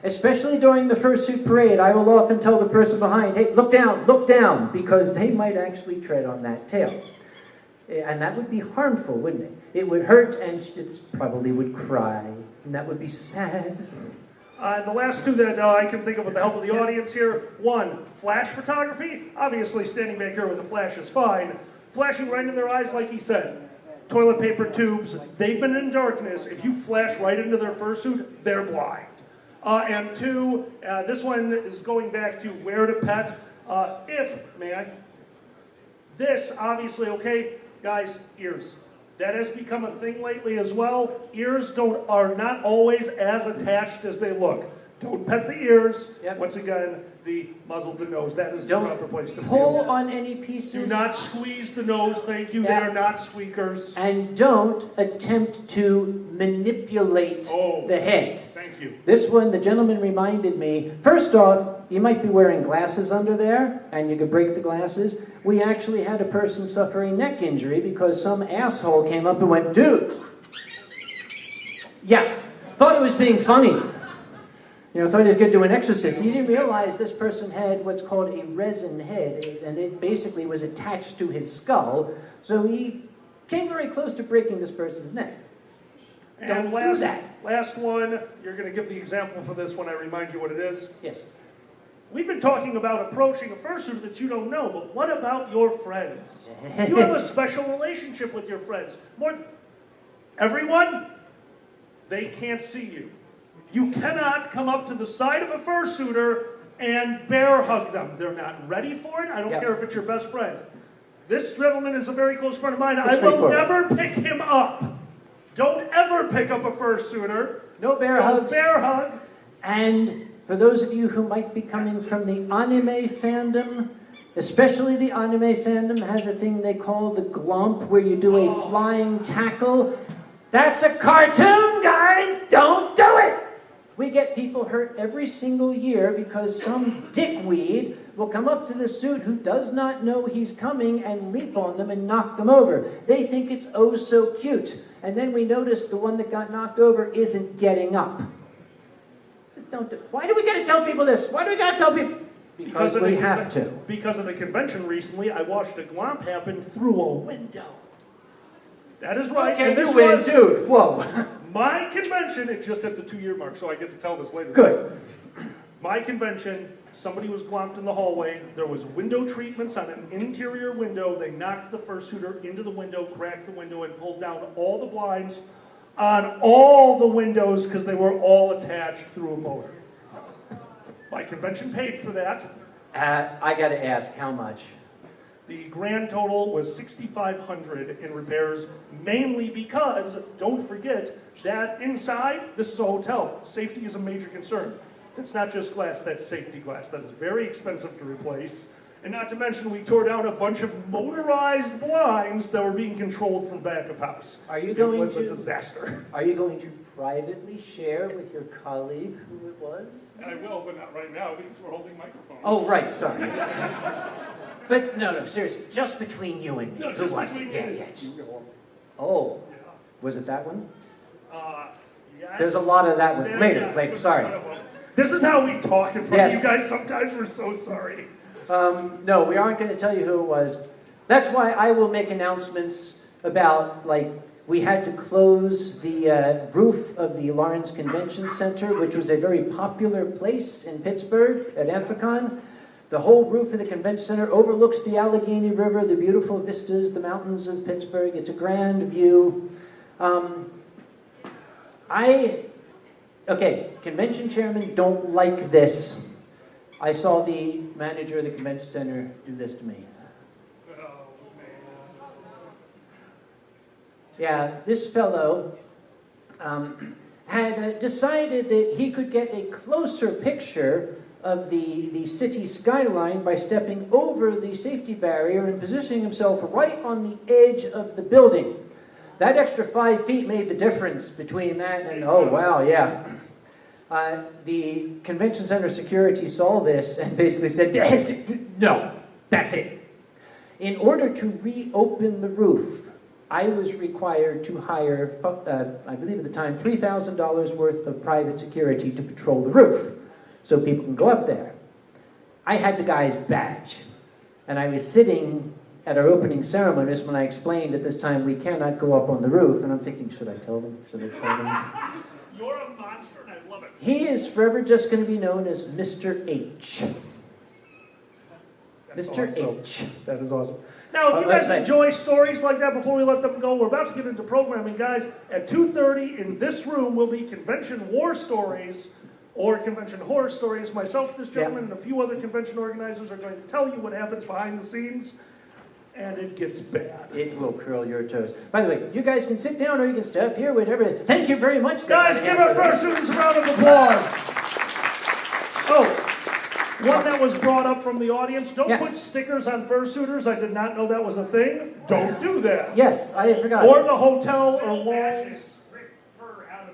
[SPEAKER 3] Especially during the fursuit parade, I will often tell the person behind, hey, look down, because they might actually tread on that tail. And that would be harmful, wouldn't it? It would hurt, and it probably would cry, and that would be sad.
[SPEAKER 2] The last two that I can think of with the help of the audience here. One, flash photography. Obviously, standing back here with a flash is fine. Flashing right in their eyes, like he said. Toilet paper tubes, they've been in darkness. If you flash right into their fursuit, they're blind. And two, this one is going back to where to pet. This, obviously, okay, guys, ears. That has become a thing lately as well. Ears are not always as attached as they look. Don't pet the ears.
[SPEAKER 3] Yep.
[SPEAKER 2] Once again, the muzzle, the nose. That is the
[SPEAKER 3] Don't
[SPEAKER 2] proper place to
[SPEAKER 3] pull
[SPEAKER 2] feel.
[SPEAKER 3] on any pieces.
[SPEAKER 2] Do not squeeze the nose. Thank you.
[SPEAKER 3] Yeah.
[SPEAKER 2] They are not squeakers.
[SPEAKER 3] And don't attempt to manipulate the head.
[SPEAKER 2] Thank you.
[SPEAKER 3] This one, the gentleman reminded me, first off, you might be wearing glasses under there, and you could break the glasses. We actually had a person suffer a neck injury because some asshole came up and went, dude. Yeah, thought it was being funny. You know, thought he was going to do an exorcist. He didn't realize this person had what's called a resin head, and it basically was attached to his skull. So he came very close to breaking this person's neck.
[SPEAKER 2] And
[SPEAKER 3] Don't do that.
[SPEAKER 2] last one, you're going to give the example for this when I remind you what it is.
[SPEAKER 3] Yes.
[SPEAKER 2] We've been talking about approaching a fursuiter that you don't know, but what about your friends? You have a special relationship with your friends. Everyone, they can't see you. You cannot come up to the side of a fursuiter and bear hug them. They're not ready for it. I don't care if it's your best friend. This gentleman is a very close friend of mine. I will never pick him up. Don't ever pick up a fursuiter.
[SPEAKER 3] No bear hugs.
[SPEAKER 2] Bear hug.
[SPEAKER 3] And for those of you who might be coming from the anime fandom, especially the anime fandom has a thing they call the glomp, where you do a flying tackle. That's a cartoon, guys! Don't do it! We get people hurt every single year because some dickweed will come up to the suit who does not know he's coming and leap on them and knock them over. They think it's oh so cute. And then we notice the one that got knocked over isn't getting up. Just don't do it. Why do we gotta tell people this? Why do we gotta tell people? Because we have to.
[SPEAKER 2] Because of the convention recently, I watched a glomp happen through a window. That is right.
[SPEAKER 3] Okay,
[SPEAKER 2] and this
[SPEAKER 3] you win,
[SPEAKER 2] was
[SPEAKER 3] dude. Whoa.
[SPEAKER 2] my convention. It just at the 2-year mark, so I get to tell this later.
[SPEAKER 3] Good.
[SPEAKER 2] My convention, somebody was glomped in the hallway. There was window treatments on an interior window. They knocked the fursuiter into the window, cracked the window, and pulled down all the blinds on all the windows because they were all attached through a motor. My convention paid for that.
[SPEAKER 3] I gotta ask, how much?
[SPEAKER 2] The grand total was $6,500 in repairs, mainly because, don't forget, that inside, this is a hotel. Safety is a major concern. It's not just glass, that's safety glass. That is very expensive to replace. And not to mention, we tore down a bunch of motorized blinds that were being controlled from back of house. It was a disaster.
[SPEAKER 3] Are you going to privately share with your colleague who it was?
[SPEAKER 2] I will, but not right now because we're holding microphones.
[SPEAKER 3] Oh, right, sorry. But no, seriously, just between you and me.
[SPEAKER 2] No,
[SPEAKER 3] Who
[SPEAKER 2] just
[SPEAKER 3] was
[SPEAKER 2] between
[SPEAKER 3] it?
[SPEAKER 2] you.
[SPEAKER 3] Yeah. Oh, was it that one?
[SPEAKER 2] Yes.
[SPEAKER 3] There's a lot of that one.
[SPEAKER 2] Yes.
[SPEAKER 3] Later, sorry.
[SPEAKER 2] This is how we talk in front
[SPEAKER 3] Yes.
[SPEAKER 2] of you guys. Sometimes we're so sorry.
[SPEAKER 3] No, we aren't going to tell you who it was. That's why I will make announcements about, like, we had to close the roof of the Lawrence Convention Center, which was a very popular place in Pittsburgh at Amphicon. The whole roof of the convention center overlooks the Allegheny River, the beautiful vistas, the mountains of Pittsburgh. It's a grand view. Okay, convention chairmen don't like this. I saw the manager of the convention center do this to me. Yeah, this fellow had decided that he could get a closer picture of the city skyline by stepping over the safety barrier and positioning himself right on the edge of the building. That extra 5 feet made the difference between that and, oh wow, yeah. The convention center security saw this and basically said, no, that's it. In order to reopen the roof, I was required to hire, I believe at the time, $3,000 worth of private security to patrol the roof so people can go up there. I had the guy's badge, and I was sitting at our opening ceremonies when I explained at this time we cannot go up on the roof, and I'm thinking, should I tell them? Should I tell them?
[SPEAKER 2] You're a monster, and I love it.
[SPEAKER 3] He is forever just going to be known as Mr. H.
[SPEAKER 2] That's
[SPEAKER 3] Mr.
[SPEAKER 2] awesome.
[SPEAKER 3] H.
[SPEAKER 2] That is awesome. Now, if you guys enjoy stories like that before we let them go, we're about to get into programming, guys. At 2:30 in this room will be Convention War Stories or Convention Horror Stories. Myself, this gentleman, and a few other convention organizers are going to tell you what happens behind the scenes, and it gets bad.
[SPEAKER 3] It will curl your toes. By the way, you guys can sit down or you can stay up here, whatever. Thank you very much.
[SPEAKER 2] Guys, give our first students a round of applause. Oh, one that was brought up from the audience. Don't
[SPEAKER 3] Yeah.
[SPEAKER 2] put stickers on fursuiters. I did not know that was a thing. Don't do that.
[SPEAKER 3] Yes, I forgot.
[SPEAKER 2] Or the hotel or walls.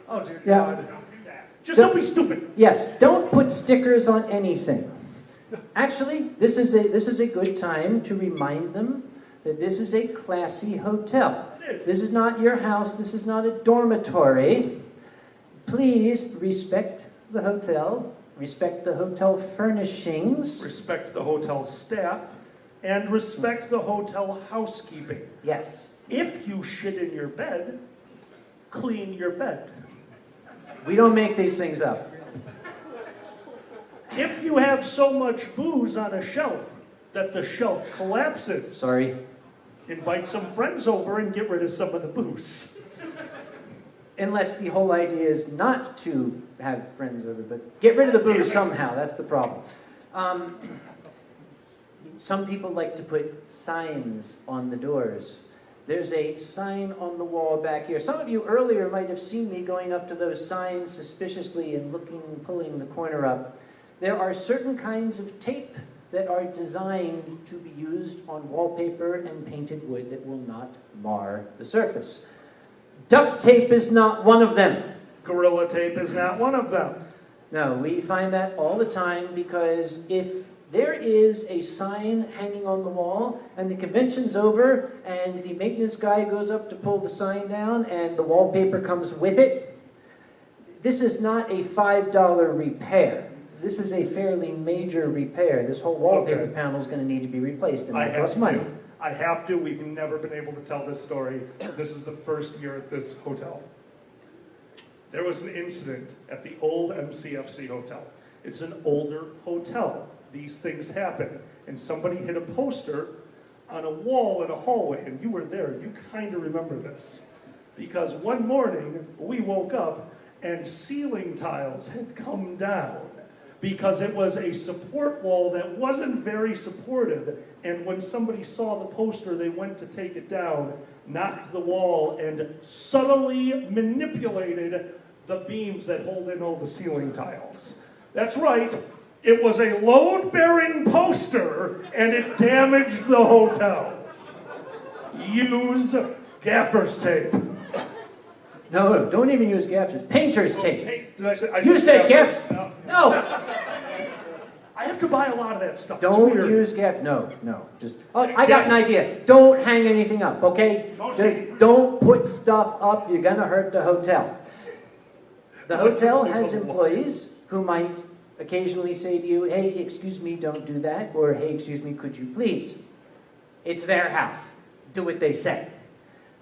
[SPEAKER 2] Oh, dear
[SPEAKER 3] Yeah.
[SPEAKER 2] God. Just don't be stupid.
[SPEAKER 3] Yes, don't put stickers on anything. Actually, this is a good time to remind them that this is a classy hotel.
[SPEAKER 2] It is.
[SPEAKER 3] This is not your house. This is not a dormitory. Please respect the hotel. Respect the hotel furnishings.
[SPEAKER 2] Respect the hotel staff and respect the hotel housekeeping.
[SPEAKER 3] Yes.
[SPEAKER 2] If you shit in your bed, clean your bed.
[SPEAKER 3] We don't make these things up.
[SPEAKER 2] If you have so much booze on a shelf that the shelf collapses,
[SPEAKER 3] Sorry.
[SPEAKER 2] invite some friends over and get rid of some of the booze.
[SPEAKER 3] Unless the whole idea is not to have friends over, but get rid of the booze somehow. That's the problem. Some people like to put signs on the doors. There's a sign on the wall back here. Some of you earlier might have seen me going up to those signs suspiciously and looking, pulling the corner up. There are certain kinds of tape that are designed to be used on wallpaper and painted wood that will not mar the surface. Duct tape is not one of them.
[SPEAKER 2] Gorilla tape is not one of them.
[SPEAKER 3] No, we find that all the time because if there is a sign hanging on the wall and the convention's over and the maintenance guy goes up to pull the sign down and the wallpaper comes with it, this is not a $5 repair. This is a fairly major repair. This whole wallpaper
[SPEAKER 2] Okay.
[SPEAKER 3] panel is going to need to be replaced and
[SPEAKER 2] I
[SPEAKER 3] that
[SPEAKER 2] have
[SPEAKER 3] costs money.
[SPEAKER 2] to. I have to. We've never been able to tell this story. This is the first year at this hotel. There was an incident at the old MCFC hotel. It's an older hotel. These things happen. And somebody hit a poster on a wall in a hallway, and you were there. You kind of remember this. Because one morning, we woke up, and ceiling tiles had come down because it was a support wall that wasn't very supportive. And when somebody saw the poster, they went to take it down, knocked the wall, and subtly manipulated the beams that hold in all the ceiling tiles. That's right. It was a load-bearing poster, and it damaged the hotel. Use gaffer's tape.
[SPEAKER 3] No, don't even use gaffers. Painter's tape.
[SPEAKER 2] Hey, did I say?
[SPEAKER 3] You say
[SPEAKER 2] gaffers?
[SPEAKER 3] gaff. No.
[SPEAKER 2] I have to buy a lot of that stuff. It's
[SPEAKER 3] Don't
[SPEAKER 2] weird.
[SPEAKER 3] use gaff. No. Just. Oh, I got an idea. Don't hang anything up, okay? Just don't put stuff up. You're gonna hurt the hotel. The hotel has employees who might occasionally say to you, "Hey, excuse me, don't do that," or "Hey, excuse me, could you please?" It's their house. Do what they say.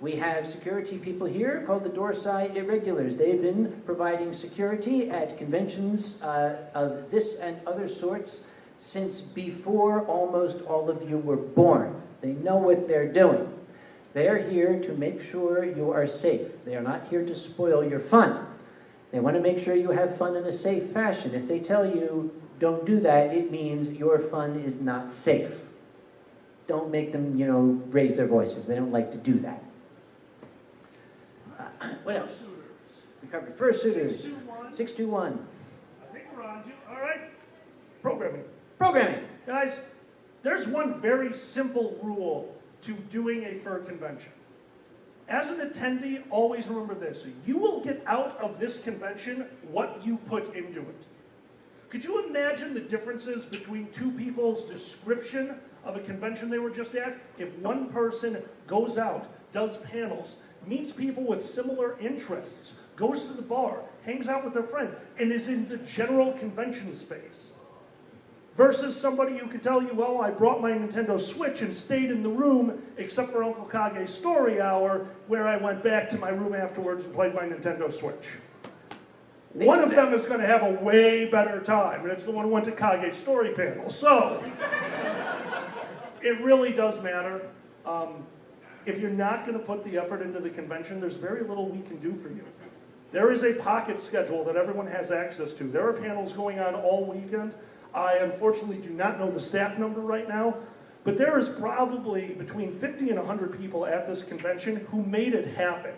[SPEAKER 3] We have security people here called the Doorside Irregulars. They've been providing security at conventions of this and other sorts since before almost all of you were born. They know what they're doing. They are here to make sure you are safe. They are not here to spoil your fun. They want to make sure you have fun in a safe fashion. If they tell you, don't do that, it means your fun is not safe. Don't make them, raise their voices. They don't like to do that. What else? We covered fursuiters.
[SPEAKER 2] 621.
[SPEAKER 3] 621.
[SPEAKER 2] I think we're on. All right. Programming.
[SPEAKER 3] Programming.
[SPEAKER 2] Guys, there's one very simple rule to doing a fur convention. As an attendee, always remember this. You will get out of this convention what you put into it. Could you imagine the differences between two people's description of a convention they were just at? If one person goes out, does panels, meets people with similar interests, goes to the bar, hangs out with their friend, and is in the general convention space. Versus somebody who could tell you, well, I brought my Nintendo Switch and stayed in the room, except for Uncle Kage's story hour, where I went back to my room afterwards and played my Nintendo Switch. One of them is going to have a way better time, and it's the one who went to Kage's story panel. So, it really does matter. If you're not going to put the effort into the convention, there's very little we can do for you. There is a pocket schedule that everyone has access to. There are panels going on all weekend. I unfortunately do not know the staff number right now, but there is probably between 50 and 100 people at this convention who made it happen.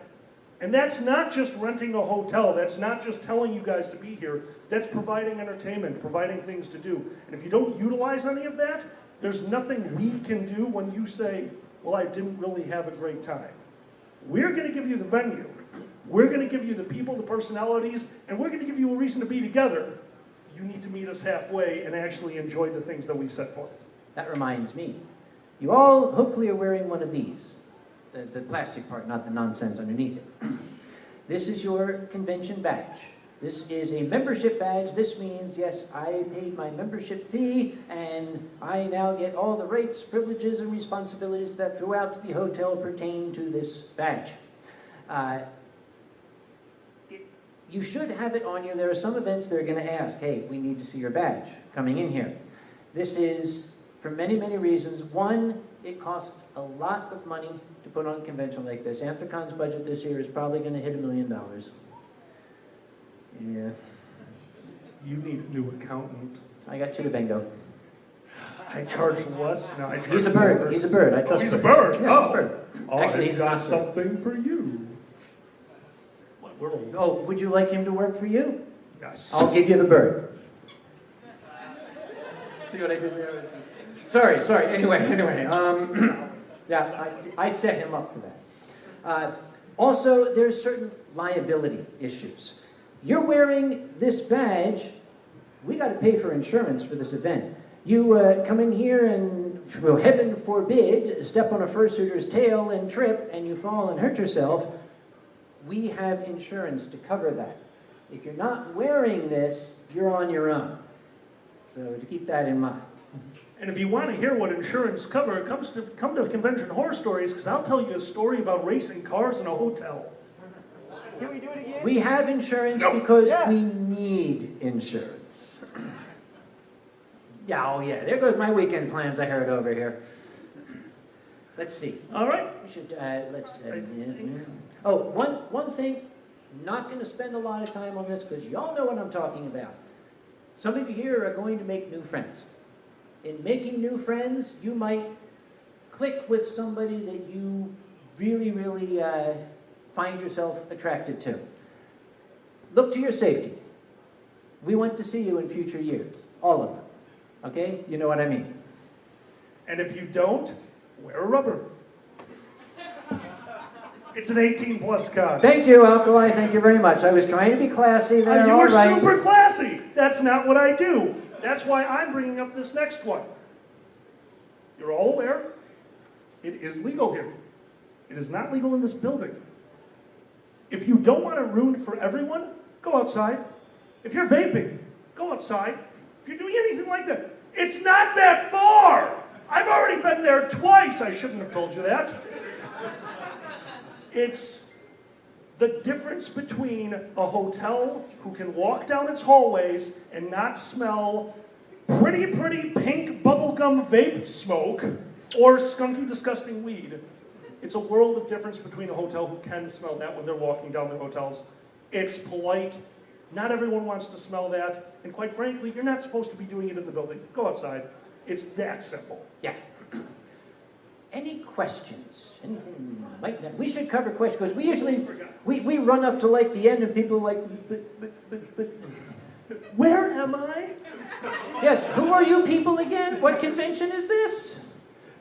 [SPEAKER 2] And that's not just renting a hotel. That's not just telling you guys to be here. That's providing entertainment, providing things to do. And if you don't utilize any of that, there's nothing we can do when you say, well, I didn't really have a great time. We're going to give you the venue. We're going to give you the people, the personalities, and we're going to give you a reason to be together. You need to meet us halfway and actually enjoy the things that we set forth.
[SPEAKER 3] That reminds me. You all hopefully are wearing one of these. The plastic part, not the nonsense underneath it. This is your convention badge. This is a membership badge. This means, yes, I paid my membership fee, and I now get all the rights, privileges, and responsibilities that throughout the hotel pertain to this badge. You should have it on you. There are some events that are going to ask, hey, we need to see your badge coming in here. This is for many, many reasons. One, it costs a lot of money to put on a convention like this. Anthrocon's budget this year is probably going to hit $1 million. Yeah.
[SPEAKER 2] You need a new accountant.
[SPEAKER 3] I got Chittabingo.
[SPEAKER 2] I charge less. No, I charge
[SPEAKER 3] He's a bird.
[SPEAKER 2] more.
[SPEAKER 3] He's a bird. I trust
[SPEAKER 2] He's a
[SPEAKER 3] him.
[SPEAKER 2] bird.
[SPEAKER 3] Yeah,
[SPEAKER 2] Oh.
[SPEAKER 3] he's a bird.
[SPEAKER 2] Oh,
[SPEAKER 3] Actually, he's
[SPEAKER 2] got
[SPEAKER 3] not
[SPEAKER 2] something for you. What world?
[SPEAKER 3] Oh, would you like him to work for you?
[SPEAKER 2] Yes.
[SPEAKER 3] I'll give you the bird. See what I did there? Sorry. Anyway. Yeah, I set him up for that. Also, there's certain liability issues. You're wearing this badge. We got to pay for insurance for this event. You come in here and, well, heaven forbid, step on a fursuiter's tail and trip, and you fall and hurt yourself. We have insurance to cover that. If you're not wearing this, you're on your own. So to keep that in mind.
[SPEAKER 2] And if you want to hear what insurance cover, come to Convention Horror Stories, because I'll tell you a story about racing cars in a hotel.
[SPEAKER 5] Can we do it again?
[SPEAKER 3] We have insurance
[SPEAKER 2] No.
[SPEAKER 3] because we need insurance. Yeah, oh yeah, there goes my weekend plans I heard over here. Let's see.
[SPEAKER 2] All right.
[SPEAKER 3] We should, oh, one thing, not going to spend a lot of time on this because y'all know what I'm talking about. Some of you here are going to make new friends. In making new friends, you might click with somebody that you really, really find yourself attracted to. Look to your safety. We want to see you in future years, all of them. Okay? You know what I mean.
[SPEAKER 2] And if you don't, wear a rubber. It's an 18+ card.
[SPEAKER 3] Thank you, Alkali. Thank you very much. I was trying to be classy there.
[SPEAKER 2] You
[SPEAKER 3] All
[SPEAKER 2] were
[SPEAKER 3] right.
[SPEAKER 2] super classy. That's not what I do. That's why I'm bringing up this next one. You're all aware, it is legal here. It is not legal in this building. If you don't want to ruin for everyone, go outside. If you're vaping, go outside. If you're doing anything like that, it's not that far. I've already been there twice. I shouldn't have told you that. It's the difference between a hotel who can walk down its hallways and not smell pretty pink bubblegum vape smoke or skunky, disgusting weed. It's a world of difference between a hotel who can smell that when they're walking down their hotels. It's polite. Not everyone wants to smell that. And quite frankly, you're not supposed to be doing it in the building. Go outside. It's that simple.
[SPEAKER 3] Yeah. Any questions? Anything might not? We should cover questions because we usually we run up to like the end and people are like, but.
[SPEAKER 2] Where am I?
[SPEAKER 3] Yes. Who are you people again? What convention is this?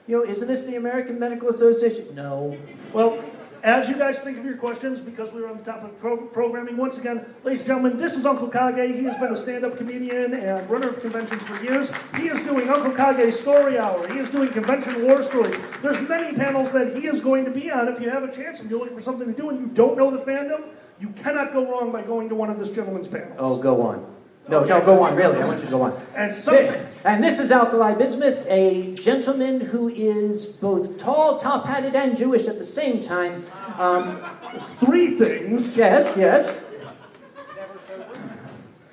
[SPEAKER 3] You know, isn't this the American Medical Association? No.
[SPEAKER 2] Well, as you guys think of your questions, because we're on the top of programming, once again, ladies and gentlemen, this is Uncle Kage. He has been a stand-up comedian and runner of conventions for years. He is doing Uncle Kage's Story Hour. He is doing Convention War Stories. There's many panels that he is going to be on. If you have a chance and you're looking for something to do and you don't know the fandom, you cannot go wrong by going to one of this gentleman's panels.
[SPEAKER 3] Oh, go on. No, go on, really. I want you to go on. And this is Alkali Bismuth, a gentleman who is both tall, top-hatted, and Jewish at the same time.
[SPEAKER 2] Three things.
[SPEAKER 3] Yes.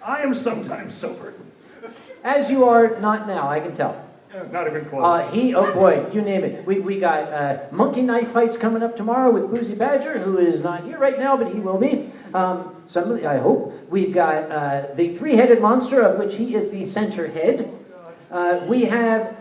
[SPEAKER 2] I am sometimes sober.
[SPEAKER 3] As you are not now, I can tell.
[SPEAKER 2] Not even close.
[SPEAKER 3] Oh boy, you name it. We got monkey knife fights coming up tomorrow with Boozy Badger, who is not here right now, but he will be. Somebody, I hope. We've got the three-headed monster, of which he is the center head. We have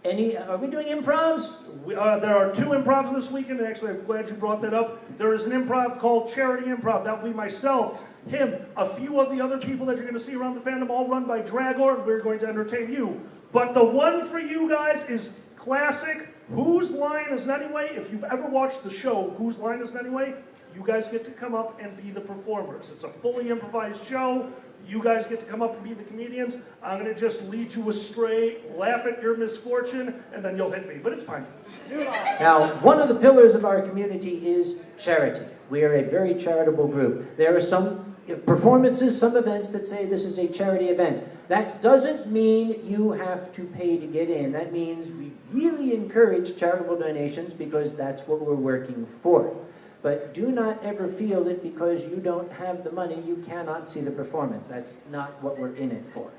[SPEAKER 3] Are we doing improvs?
[SPEAKER 2] There are 2 improvs this weekend, and actually I'm glad you brought that up. There is an improv called Charity Improv. That will be myself, him, a few of the other people that you're going to see around the fandom, all run by Dragor, and we're going to entertain you. But the one for you guys is classic Whose Line Is It Anyway? If you've ever watched the show Whose Line Is It Anyway, you guys get to come up and be the performers. It's a fully improvised show. You guys get to come up and be the comedians. I'm going to just lead you astray, laugh at your misfortune, and then you'll hit me. But it's fine.
[SPEAKER 3] Now, one of the pillars of our community is charity. We are a very charitable group. There are some performances, some events that say this is a charity event. That doesn't mean you have to pay to get in. That means we really encourage charitable donations because that's what we're working for. But do not ever feel that because you don't have the money, you cannot see the performance. That's not what we're in it for.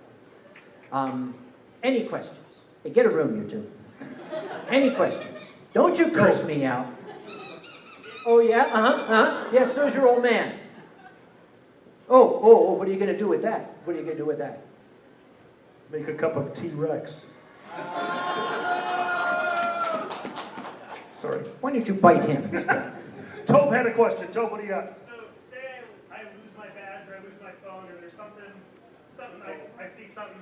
[SPEAKER 3] Any questions? Hey, get a room, you two. Any questions? Don't you curse me out. Oh, yeah? Yeah, so's your old man. Oh, what are you going to do with that? What are you going to do with that?
[SPEAKER 2] Make a cup of T-Rex. Sorry.
[SPEAKER 3] Why don't you bite him instead?
[SPEAKER 2] Tobe had a question. Tobe, what do you got?
[SPEAKER 6] So, say I lose my badge or I lose my phone or there's something I see something.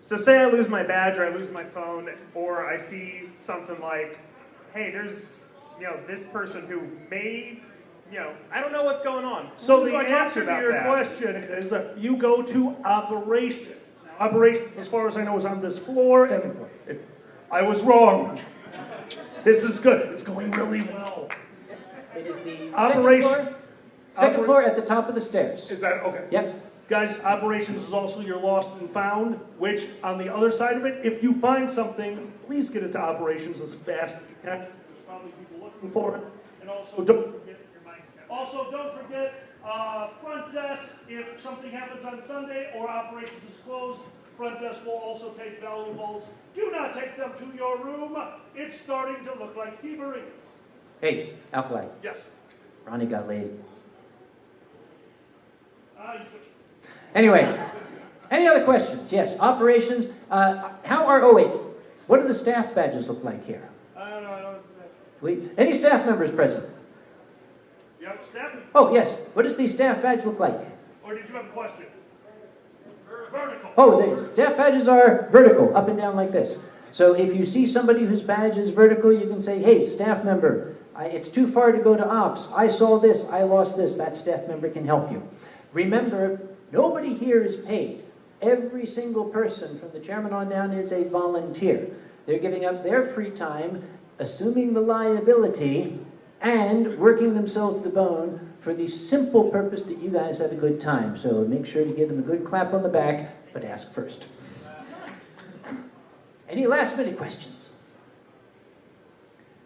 [SPEAKER 6] So, say I lose my badge or I lose my phone or I see something like, hey, there's, this person who may, I don't know what's going on.
[SPEAKER 2] So
[SPEAKER 6] Who
[SPEAKER 2] the
[SPEAKER 6] do I talk
[SPEAKER 2] answer to
[SPEAKER 6] about
[SPEAKER 2] your
[SPEAKER 6] that?
[SPEAKER 2] question is that you go to operations. Operations, as far as I know, is on this floor.
[SPEAKER 3] Second floor.
[SPEAKER 2] I was wrong. This is good. It's going really well.
[SPEAKER 3] It is the
[SPEAKER 2] Operation-
[SPEAKER 3] second floor. Second floor at the top of the stairs.
[SPEAKER 2] Is that okay?
[SPEAKER 3] Yep.
[SPEAKER 2] Guys, operations is also your lost and found, which on the other side of it, if you find something, please get it to operations as fast as you can. There's probably people looking for it. And also, don't forget, front desk, if something happens on Sunday or operations is closed, front desk will also take valuables. Do not take them to your room. It's starting to look like thievery.
[SPEAKER 3] Hey, Alkali.
[SPEAKER 2] Yes.
[SPEAKER 3] Ronnie got laid.
[SPEAKER 2] You said-
[SPEAKER 3] Anyway, any other questions? Yes, operations. Oh wait, what do the staff badges look like here?
[SPEAKER 2] I don't know.
[SPEAKER 3] Any staff members present?
[SPEAKER 2] Yep, Stephanie.
[SPEAKER 3] Oh yes, what does the staff badge look like?
[SPEAKER 2] Or did you have a question? Vertical.
[SPEAKER 3] Oh, the staff badges are vertical, up and down like this. So if you see somebody whose badge is vertical, you can say, hey, staff member, it's too far to go to ops. I saw this, I lost this. That staff member can help you. Remember, nobody here is paid. Every single person from the chairman on down is a volunteer. They're giving up their free time, assuming the liability, and working themselves to the bone for the simple purpose that you guys have a good time. So make sure to give them a good clap on the back, but ask first. Any last minute questions?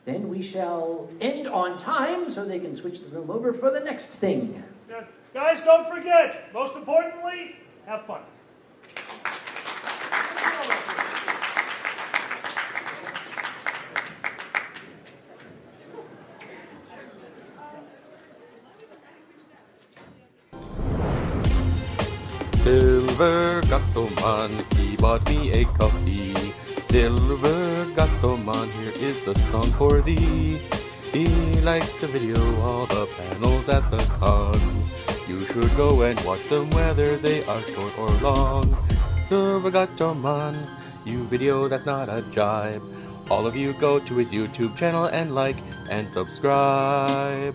[SPEAKER 3] Then we shall end on time so they can switch the room over for the next thing.
[SPEAKER 2] Guys, don't forget, most importantly, have fun.
[SPEAKER 7] Silver Gato Man, he bought me a coffee. Silver Gato Man, here is the song for thee. He likes to video all the panels at the cons. You should go and watch them whether they are short or long. Silver Gato Man, you video that's not a jibe. All of you go to his YouTube channel and like and subscribe.